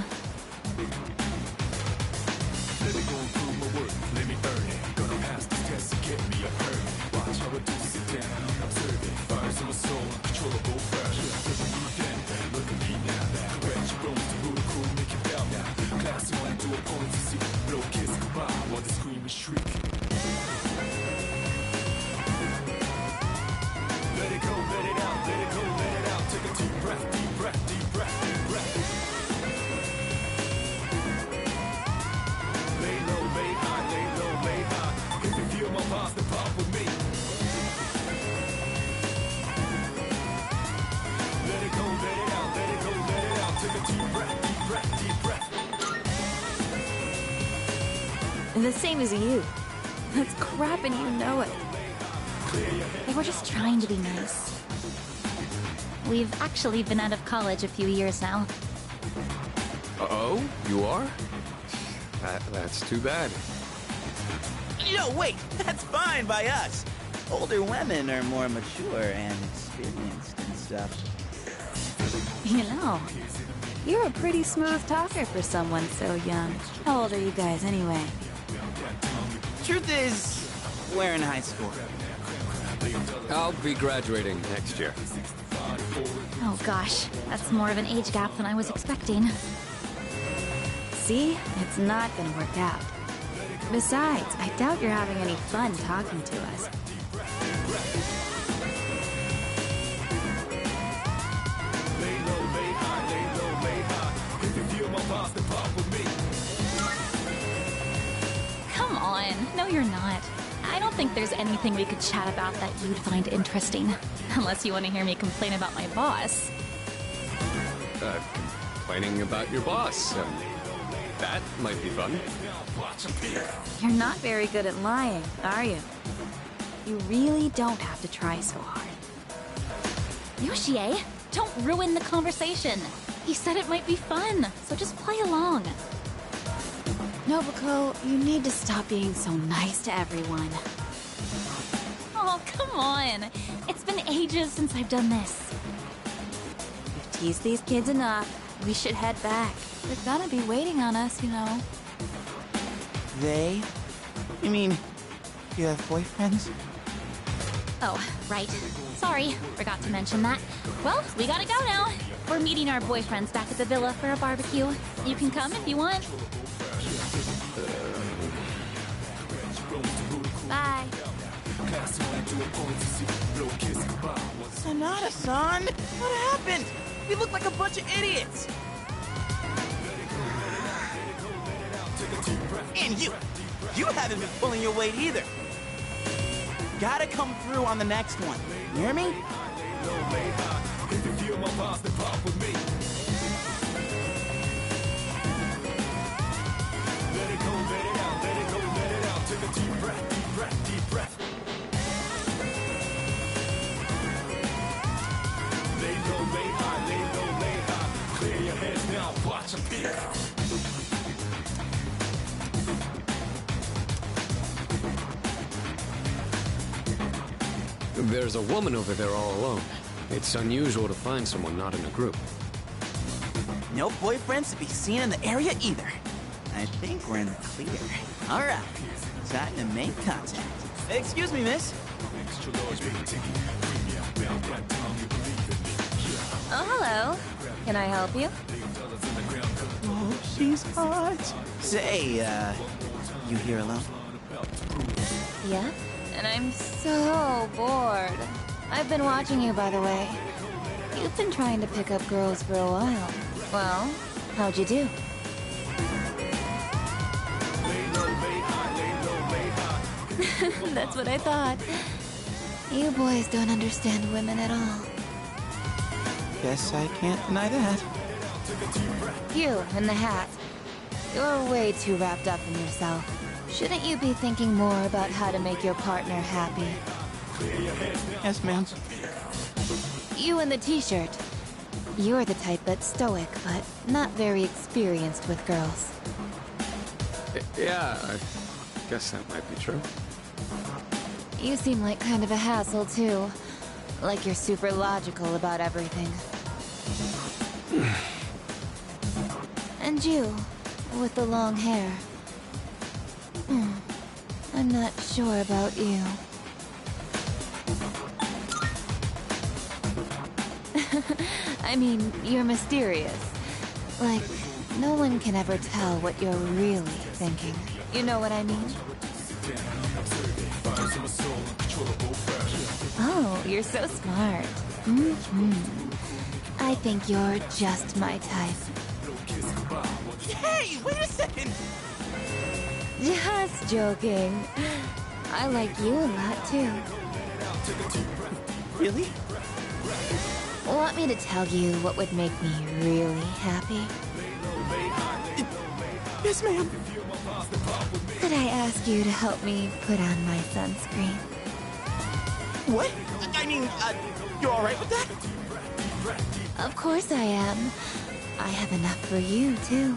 The same as you. That's crap and you know it. They were just trying to be nice. We've actually been out of college a few years now. Oh, you are? That's too bad. Yo, wait! That's fine by us! Older women are more mature and experienced and stuff. You know, you're a pretty smooth talker for someone so young. How old are you guys anyway? Truth is, we're in high school. I'll be graduating next year. Oh gosh, that's more of an age gap than I was expecting. See? It's not gonna work out. Besides, I doubt you're having any fun talking to us. Come on, no you're not. I don't think there's anything we could chat about that you'd find interesting. Unless you want to hear me complain about my boss. Complaining about your boss. That might be fun. You're not very good at lying, are you? You really don't have to try so hard. Yoshie, don't ruin the conversation. He said it might be fun, so just play along. Nobuko, you need to stop being so nice to everyone. Oh, come on. It's been ages since I've done this. We've teased these kids enough. We should head back. They're gonna be waiting on us, you know. They? You mean, you have boyfriends? Oh, right. Sorry, forgot to mention that. Well, we gotta go now. We're meeting our boyfriends back at the villa for a barbecue. You can come if you want. Bye. Sonata-san? What happened? We look like a bunch of idiots! And you haven't been pulling your weight either. Gotta come through on the next one. You hear me? There's a woman over there all alone. It's unusual to find someone not in a group. No boyfriends to be seen in the area either. I think we're in the clear. All right, time to make contact. Excuse me, miss. Oh, hello. Can I help you? Oh, she's hot. Say, you here alone? Yeah? And I'm so bored. I've been watching you, by the way. You've been trying to pick up girls for a while. Well, how'd you do? That's what I thought. You boys don't understand women at all. Guess I can't deny that. You, in the hat. You're way too wrapped up in yourself. Shouldn't you be thinking more about how to make your partner happy? Yes, ma'am. You in the t-shirt. You're the type that's stoic, but not very experienced with girls. Yeah, I guess that might be true. You seem like kind of a hassle, too. Like you're super logical about everything. And you, with the long hair. I'm not sure about you. I mean, you're mysterious. Like, no one can ever tell what you're really thinking. You know what I mean? Oh, you're so smart. I think you're just my type. Hey, wait a second! Just joking. I like you a lot, too. Really? Want me to tell you what would make me really happy? Yes, ma'am. Could I ask you to help me put on my sunscreen? What? I mean, you're alright with that? Of course I am. I have enough for you, too.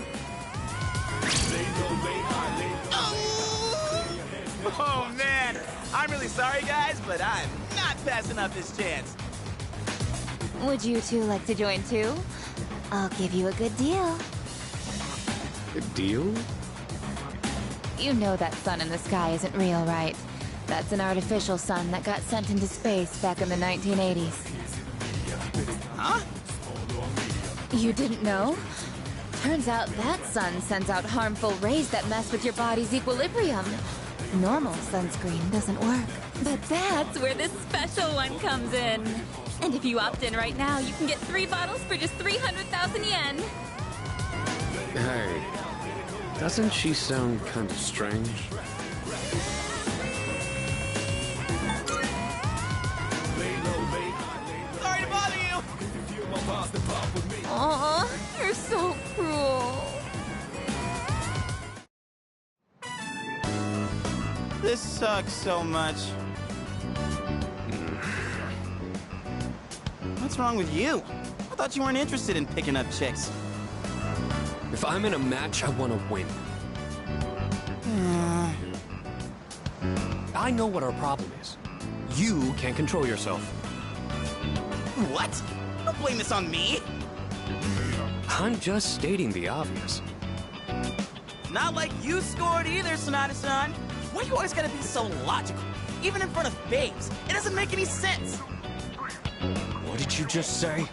Oh, man. I'm really sorry, guys, but I'm not passing up this chance. Would you two like to join, too? I'll give you a good deal. A deal? You know that sun in the sky isn't real, right? That's an artificial sun that got sent into space back in the 1980s. Huh? You didn't know? Turns out that sun sends out harmful rays that mess with your body's equilibrium. Normal sunscreen doesn't work. But that's where this special one comes in. And if you opt in right now, you can get 3 bottles for just 300,000 yen. Hey, doesn't she sound kind of strange? Sorry to bother you! Aw, you're so cruel. This sucks so much. What's wrong with you? I thought you weren't interested in picking up chicks. If I'm in a match, I want to win. I know what our problem is. You can't control yourself. What? Don't blame this on me. I'm just stating the obvious. Not like you scored either, Sonata-san. Why you always gotta be so logical? Even in front of babes. It doesn't make any sense. What did you just say?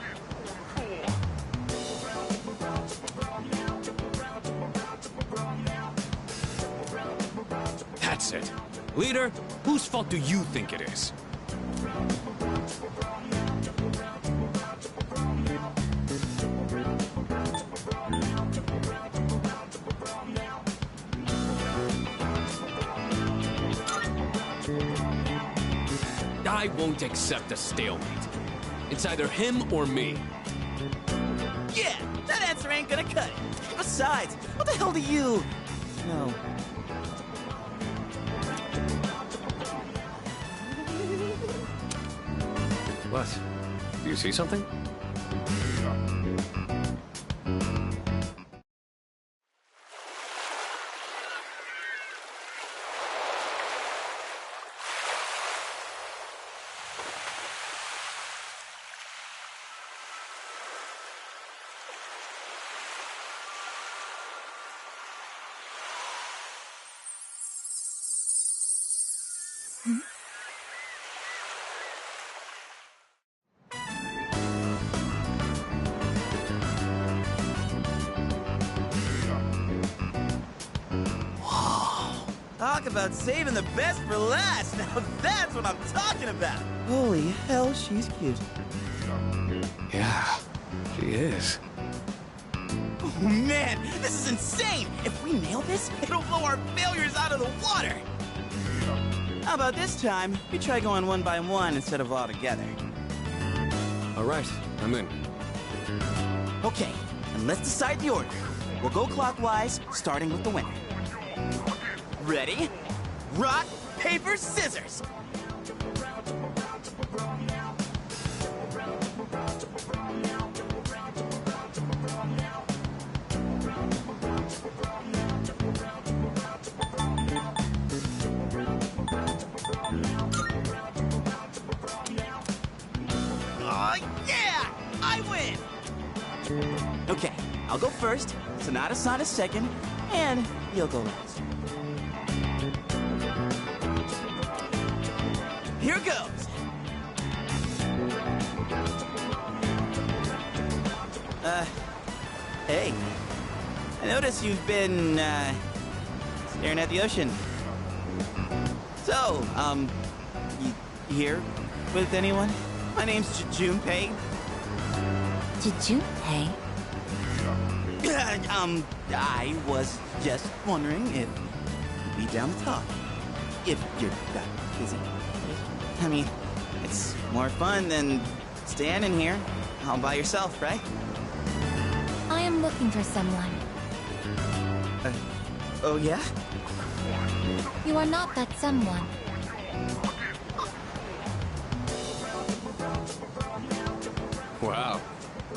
That's it. Leader, whose fault do you think it is? I won't accept a stalemate. It's either him or me. Yeah, that answer ain't gonna cut it. Besides, what the hell do you know? What? Do you see something? Talk about saving the best for last. Now that's what I'm talking about. Holy hell, she's cute. Yeah, she is. Oh man, this is insane! If we nail this, it'll blow our failures out of the water! How about this time, we try going one by one instead of all together? Alright, I'm in. Okay, and let's decide the order. We'll go clockwise, starting with the winner. Ready? Rock, paper, scissors! Okay, I'll go first, Sonata second, and you'll go last. Here goes! Hey. I notice you've been, staring at the ocean. So, you here with anyone? My name's Junpei. Junpei? I was just wondering if you'd be down to talk. If you're that busy. I mean, it's more fun than standing here all by yourself, right? I am looking for someone. Oh yeah? You are not that someone. Wow,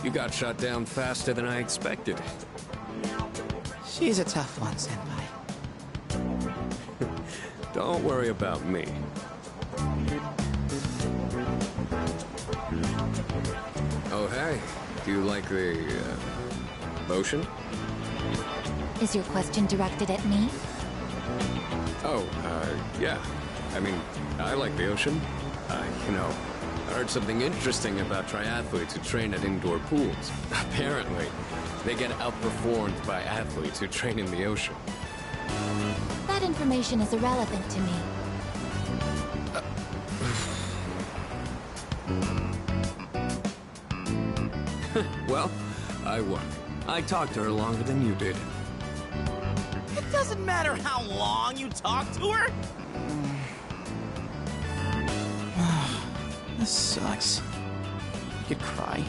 you got shot down faster than I expected. She's a tough one, Senpai. Don't worry about me. Oh, hey. Do you like the, ocean? Is your question directed at me? Oh, yeah. I mean, I like the ocean. I heard something interesting about triathletes who train at indoor pools. Apparently, they get outperformed by athletes who train in the ocean. That information is irrelevant to me. Well, I won. I talked to her longer than you did. It doesn't matter how long you talk to her! This sucks. You could cry.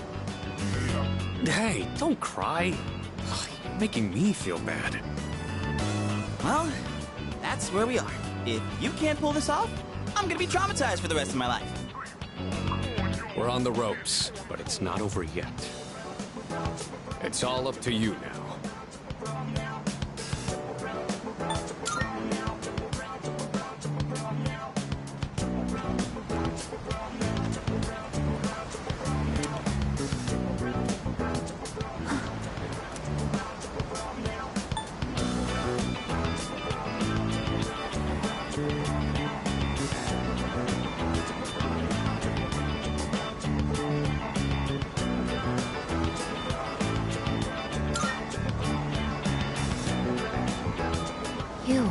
Hey, don't cry. You're making me feel bad. Well, that's where we are. If you can't pull this off, I'm gonna be traumatized for the rest of my life. We're on the ropes, but it's not over yet. It's all up to you now. You.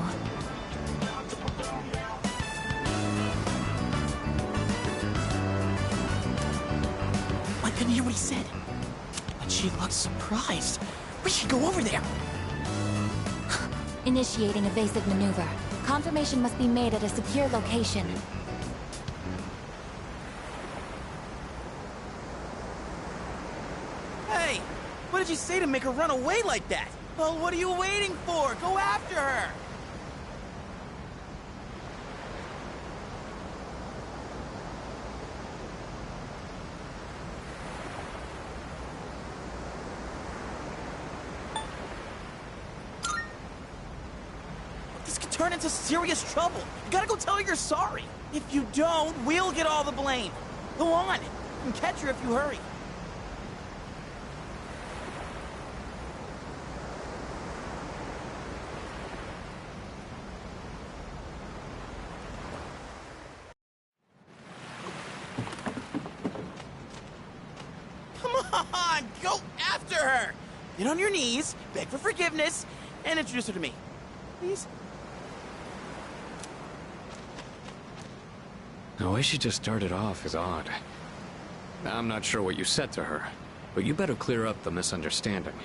I couldn't hear what he said. But she looked surprised. We should go over there. Initiating evasive maneuver. Confirmation must be made at a secure location. Hey, what did you say to make her run away like that? Well, what are you waiting for? Go after her! This could turn into serious trouble. You gotta go tell her you're sorry. If you don't, we'll get all the blame. Go on, and catch her if you hurry. Come on, go after her! Get on your knees, beg for forgiveness, and introduce her to me. Please? The way she just started off is odd. I'm not sure what you said to her, but you better clear up the misunderstanding.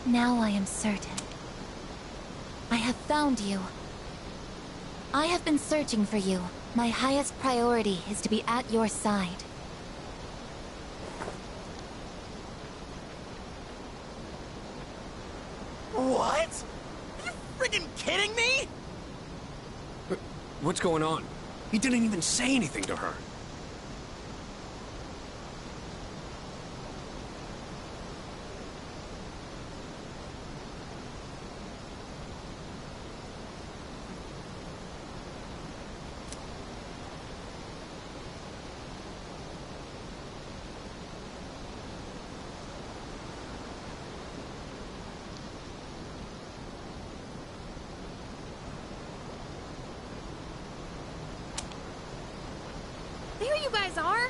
Now I am certain. I have found you. I have been searching for you. My highest priority is to be at your side. What? Are you friggin' kidding me? What's going on? He didn't even say anything to her. There you guys are!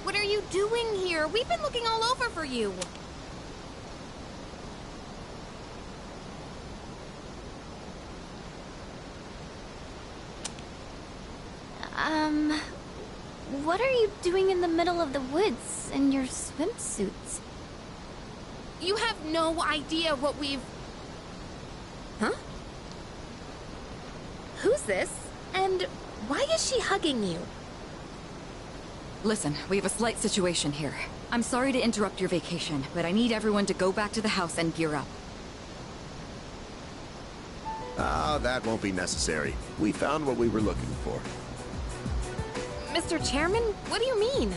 What are you doing here? We've been looking all over for you! What are you doing in the middle of the woods in your swimsuits? You have no idea what we've... Huh? Who's this? And why is she hugging you? Listen, we have a slight situation here. I'm sorry to interrupt your vacation, but I need everyone to go back to the house and gear up. Ah, that won't be necessary. We found what we were looking for. Mr. Chairman, what do you mean?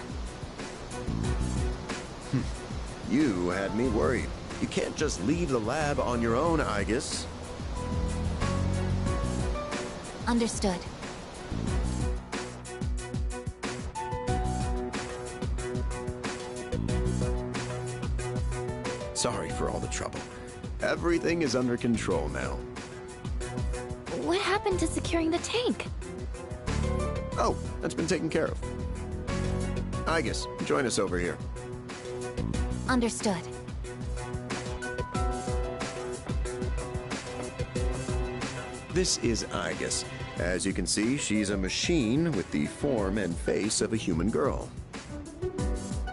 You had me worried. You can't just leave the lab on your own, Aigis. Understood. Sorry for all the trouble. Everything is under control now. What happened to securing the tank? Oh, that's been taken care of. Aigis, join us over here. Understood. This is Aigis. As you can see, she's a machine with the form and face of a human girl.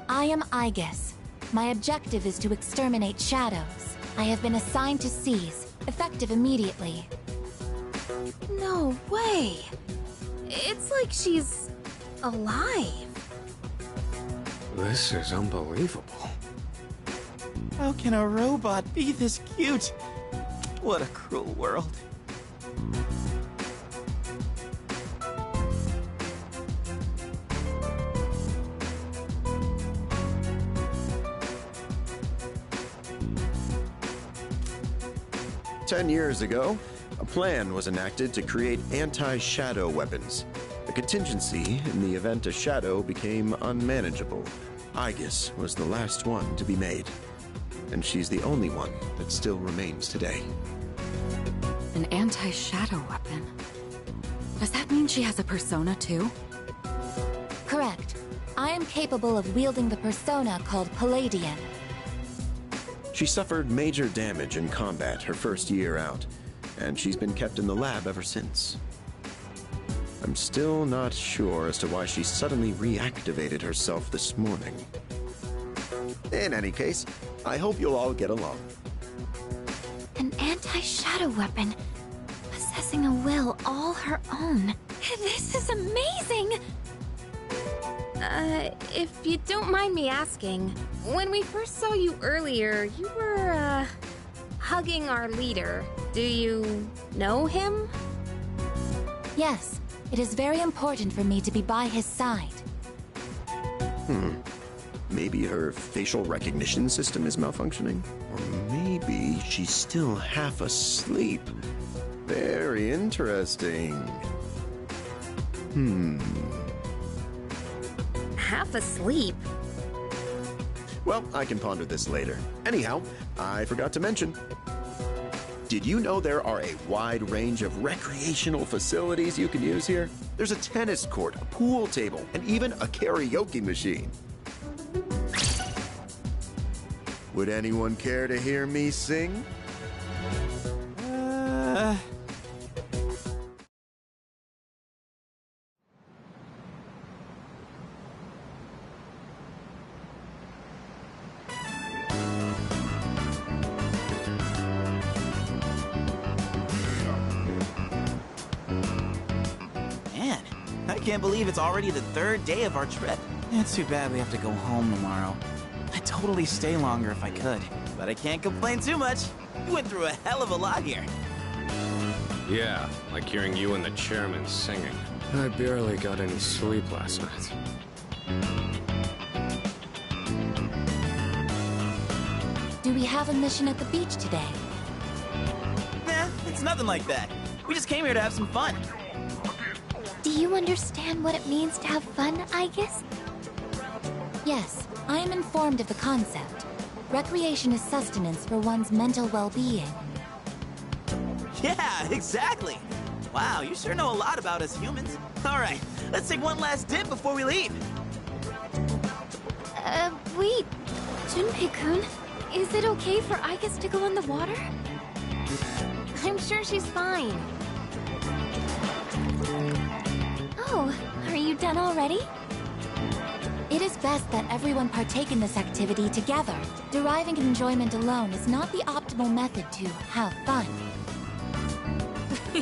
I am Aigis. My objective is to exterminate shadows. I have been assigned to seize, effective immediately. No way! It's like she's... alive. This is unbelievable. How can a robot be this cute? What a cruel world. 10 years ago, a plan was enacted to create anti-shadow weapons. A contingency in the event a shadow became unmanageable. Aegis was the last one to be made. And she's the only one that still remains today. An anti-shadow weapon? Does that mean she has a persona too? Correct. I am capable of wielding the persona called Palladian. She suffered major damage in combat her first year out, and she's been kept in the lab ever since. I'm still not sure as to why she suddenly reactivated herself this morning. In any case, I hope you'll all get along. An anti-shadow weapon, possessing a will all her own. This is amazing! If you don't mind me asking, when we first saw you earlier, you were, hugging our leader. Do you know him? Yes, it is very important for me to be by his side. Maybe her facial recognition system is malfunctioning? Or maybe she's still half asleep. Very interesting. Half asleep? Well, I can ponder this later. Anyhow, I forgot to mention. Did you know there are a wide range of recreational facilities you can use here? There's a tennis court, a pool table, and even a karaoke machine. Would anyone care to hear me sing? Man, I can't believe it's already the third day of our trip. It's too bad we have to go home tomorrow. I'd totally stay longer if I could, but I can't complain too much. We went through a hell of a lot here. Yeah, like hearing you and the chairman singing. I barely got any sleep last night. Do we have a mission at the beach today? Nah, it's nothing like that. We just came here to have some fun. Do you understand what it means to have fun, Aegis? Yes, I am informed of the concept. Recreation is sustenance for one's mental well-being. Yeah, exactly. Wow, you sure know a lot about us humans. All right, let's take one last dip before we leave. Wait. Junpei-kun, is it okay for Aegis to go in the water? I'm sure she's fine. Oh, are you done already? It is best that everyone partake in this activity together. Deriving enjoyment alone is not the optimal method to have fun.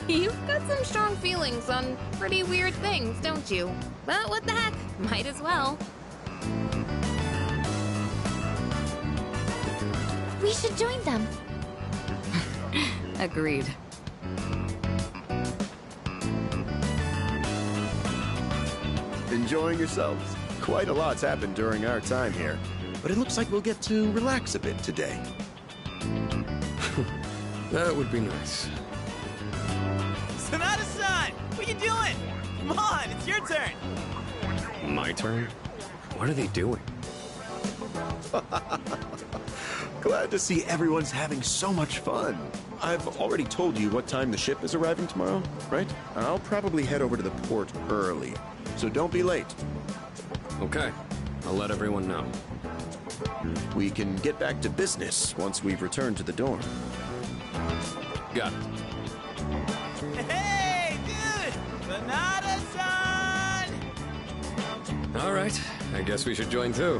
You've got some strong feelings on pretty weird things, don't you? But what the heck, might as well. We should join them. Agreed. Enjoying yourselves? Quite a lot's happened during our time here, but it looks like we'll get to relax a bit today. That would be nice. Sonata-san, what you doing? Come on, it's your turn. My turn? What are they doing? Glad to see everyone's having so much fun. I've already told you what time the ship is arriving tomorrow, right? I'll probably head over to the port early, so don't be late. Okay, I'll let everyone know. We can get back to business once we've returned to the dorm. Got it. Hey, dude! Sonata-san! All right, I guess we should join too.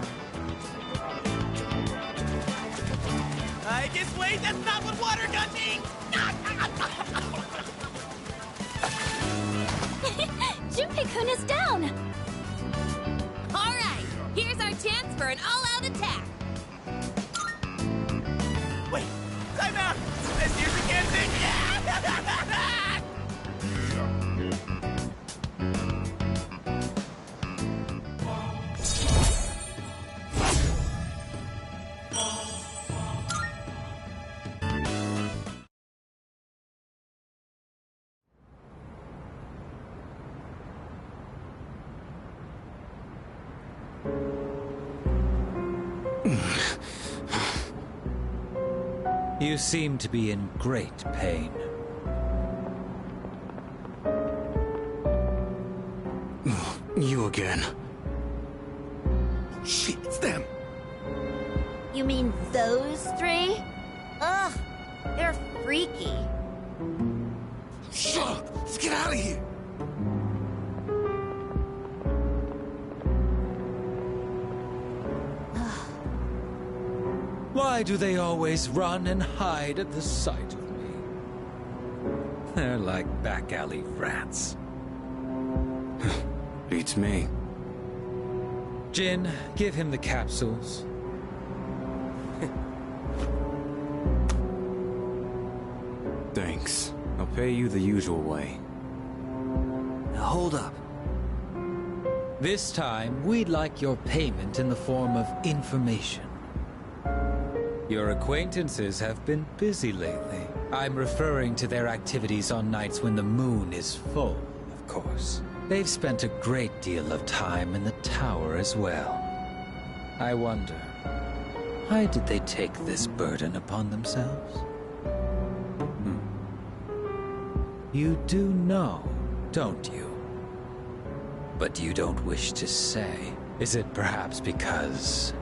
I guess, wait, that's not what water gun means! Junpei-kun is down! All right, here's our chance for an all-out attack. Wait, time out! I seriously can't think! You seem to be in great pain. You again. Shit, it's them. You mean those three? Ugh, they're freaky. Shut up! Let's get out of here! Why do they always run and hide at the sight of me? They're like back alley rats. Beats me. Jin, give him the capsules. Thanks. I'll pay you the usual way. Now hold up. This time, we'd like your payment in the form of information. Your acquaintances have been busy lately. I'm referring to their activities on nights when the moon is full, of course. They've spent a great deal of time in the tower as well. I wonder, why did they take this burden upon themselves? You do know, don't you? But you don't wish to say. Is it perhaps because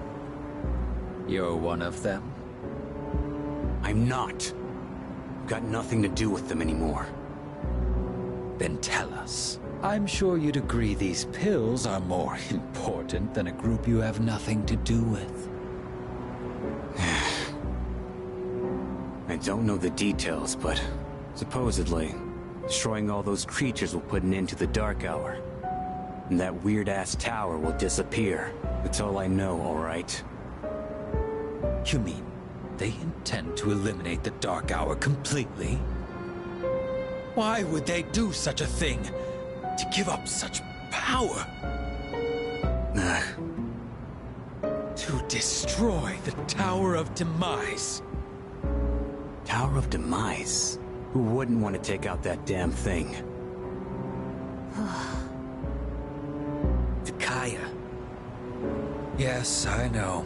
you're one of them? I'm not. Got nothing to do with them anymore. Then tell us. I'm sure you'd agree these pills are more important than a group you have nothing to do with. I don't know the details, but supposedly, destroying all those creatures will put an end to the Dark Hour. And that weird-ass tower will disappear. That's all I know, all right? You mean they intend to eliminate the Dark Hour completely? Why would they do such a thing? To give up such power? To destroy the Tower of Demise. Tower of Demise? Who wouldn't want to take out that damn thing? Takaya. Yes, I know.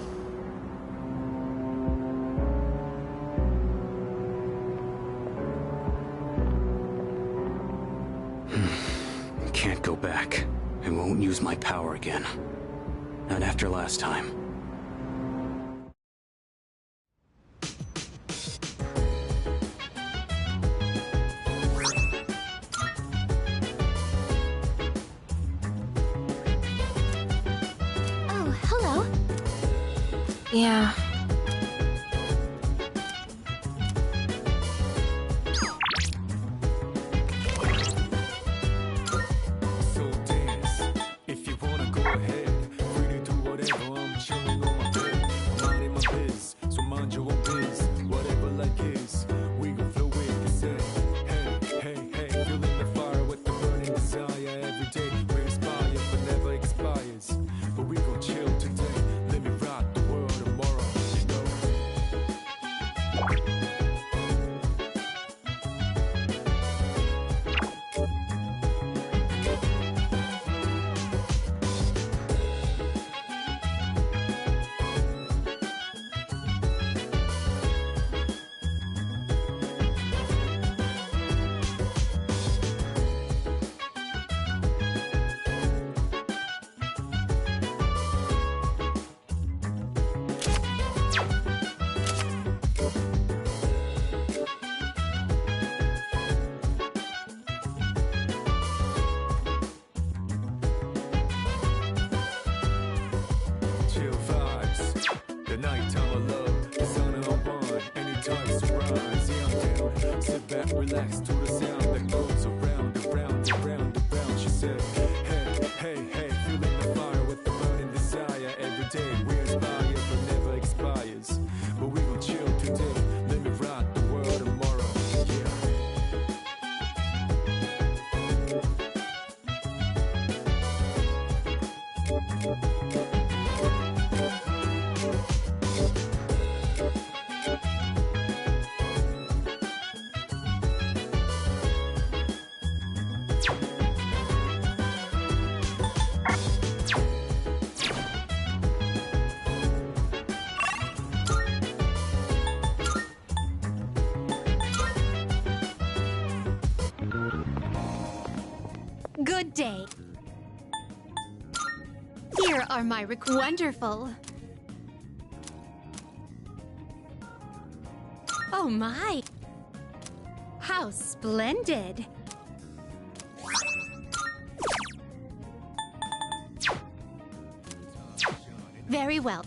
Can't go back. I won't use my power again. Not after last time. Oh, hello. Yeah. Relax to the sound that goes around and round and round and round. She said, hey, hey, hey, feeling the fire with the burning desire. Every day we inspire but never expires. But we gon' chill today, let me rock the world tomorrow. Good day. Here are my wonderful. Oh my! How splendid! Very well.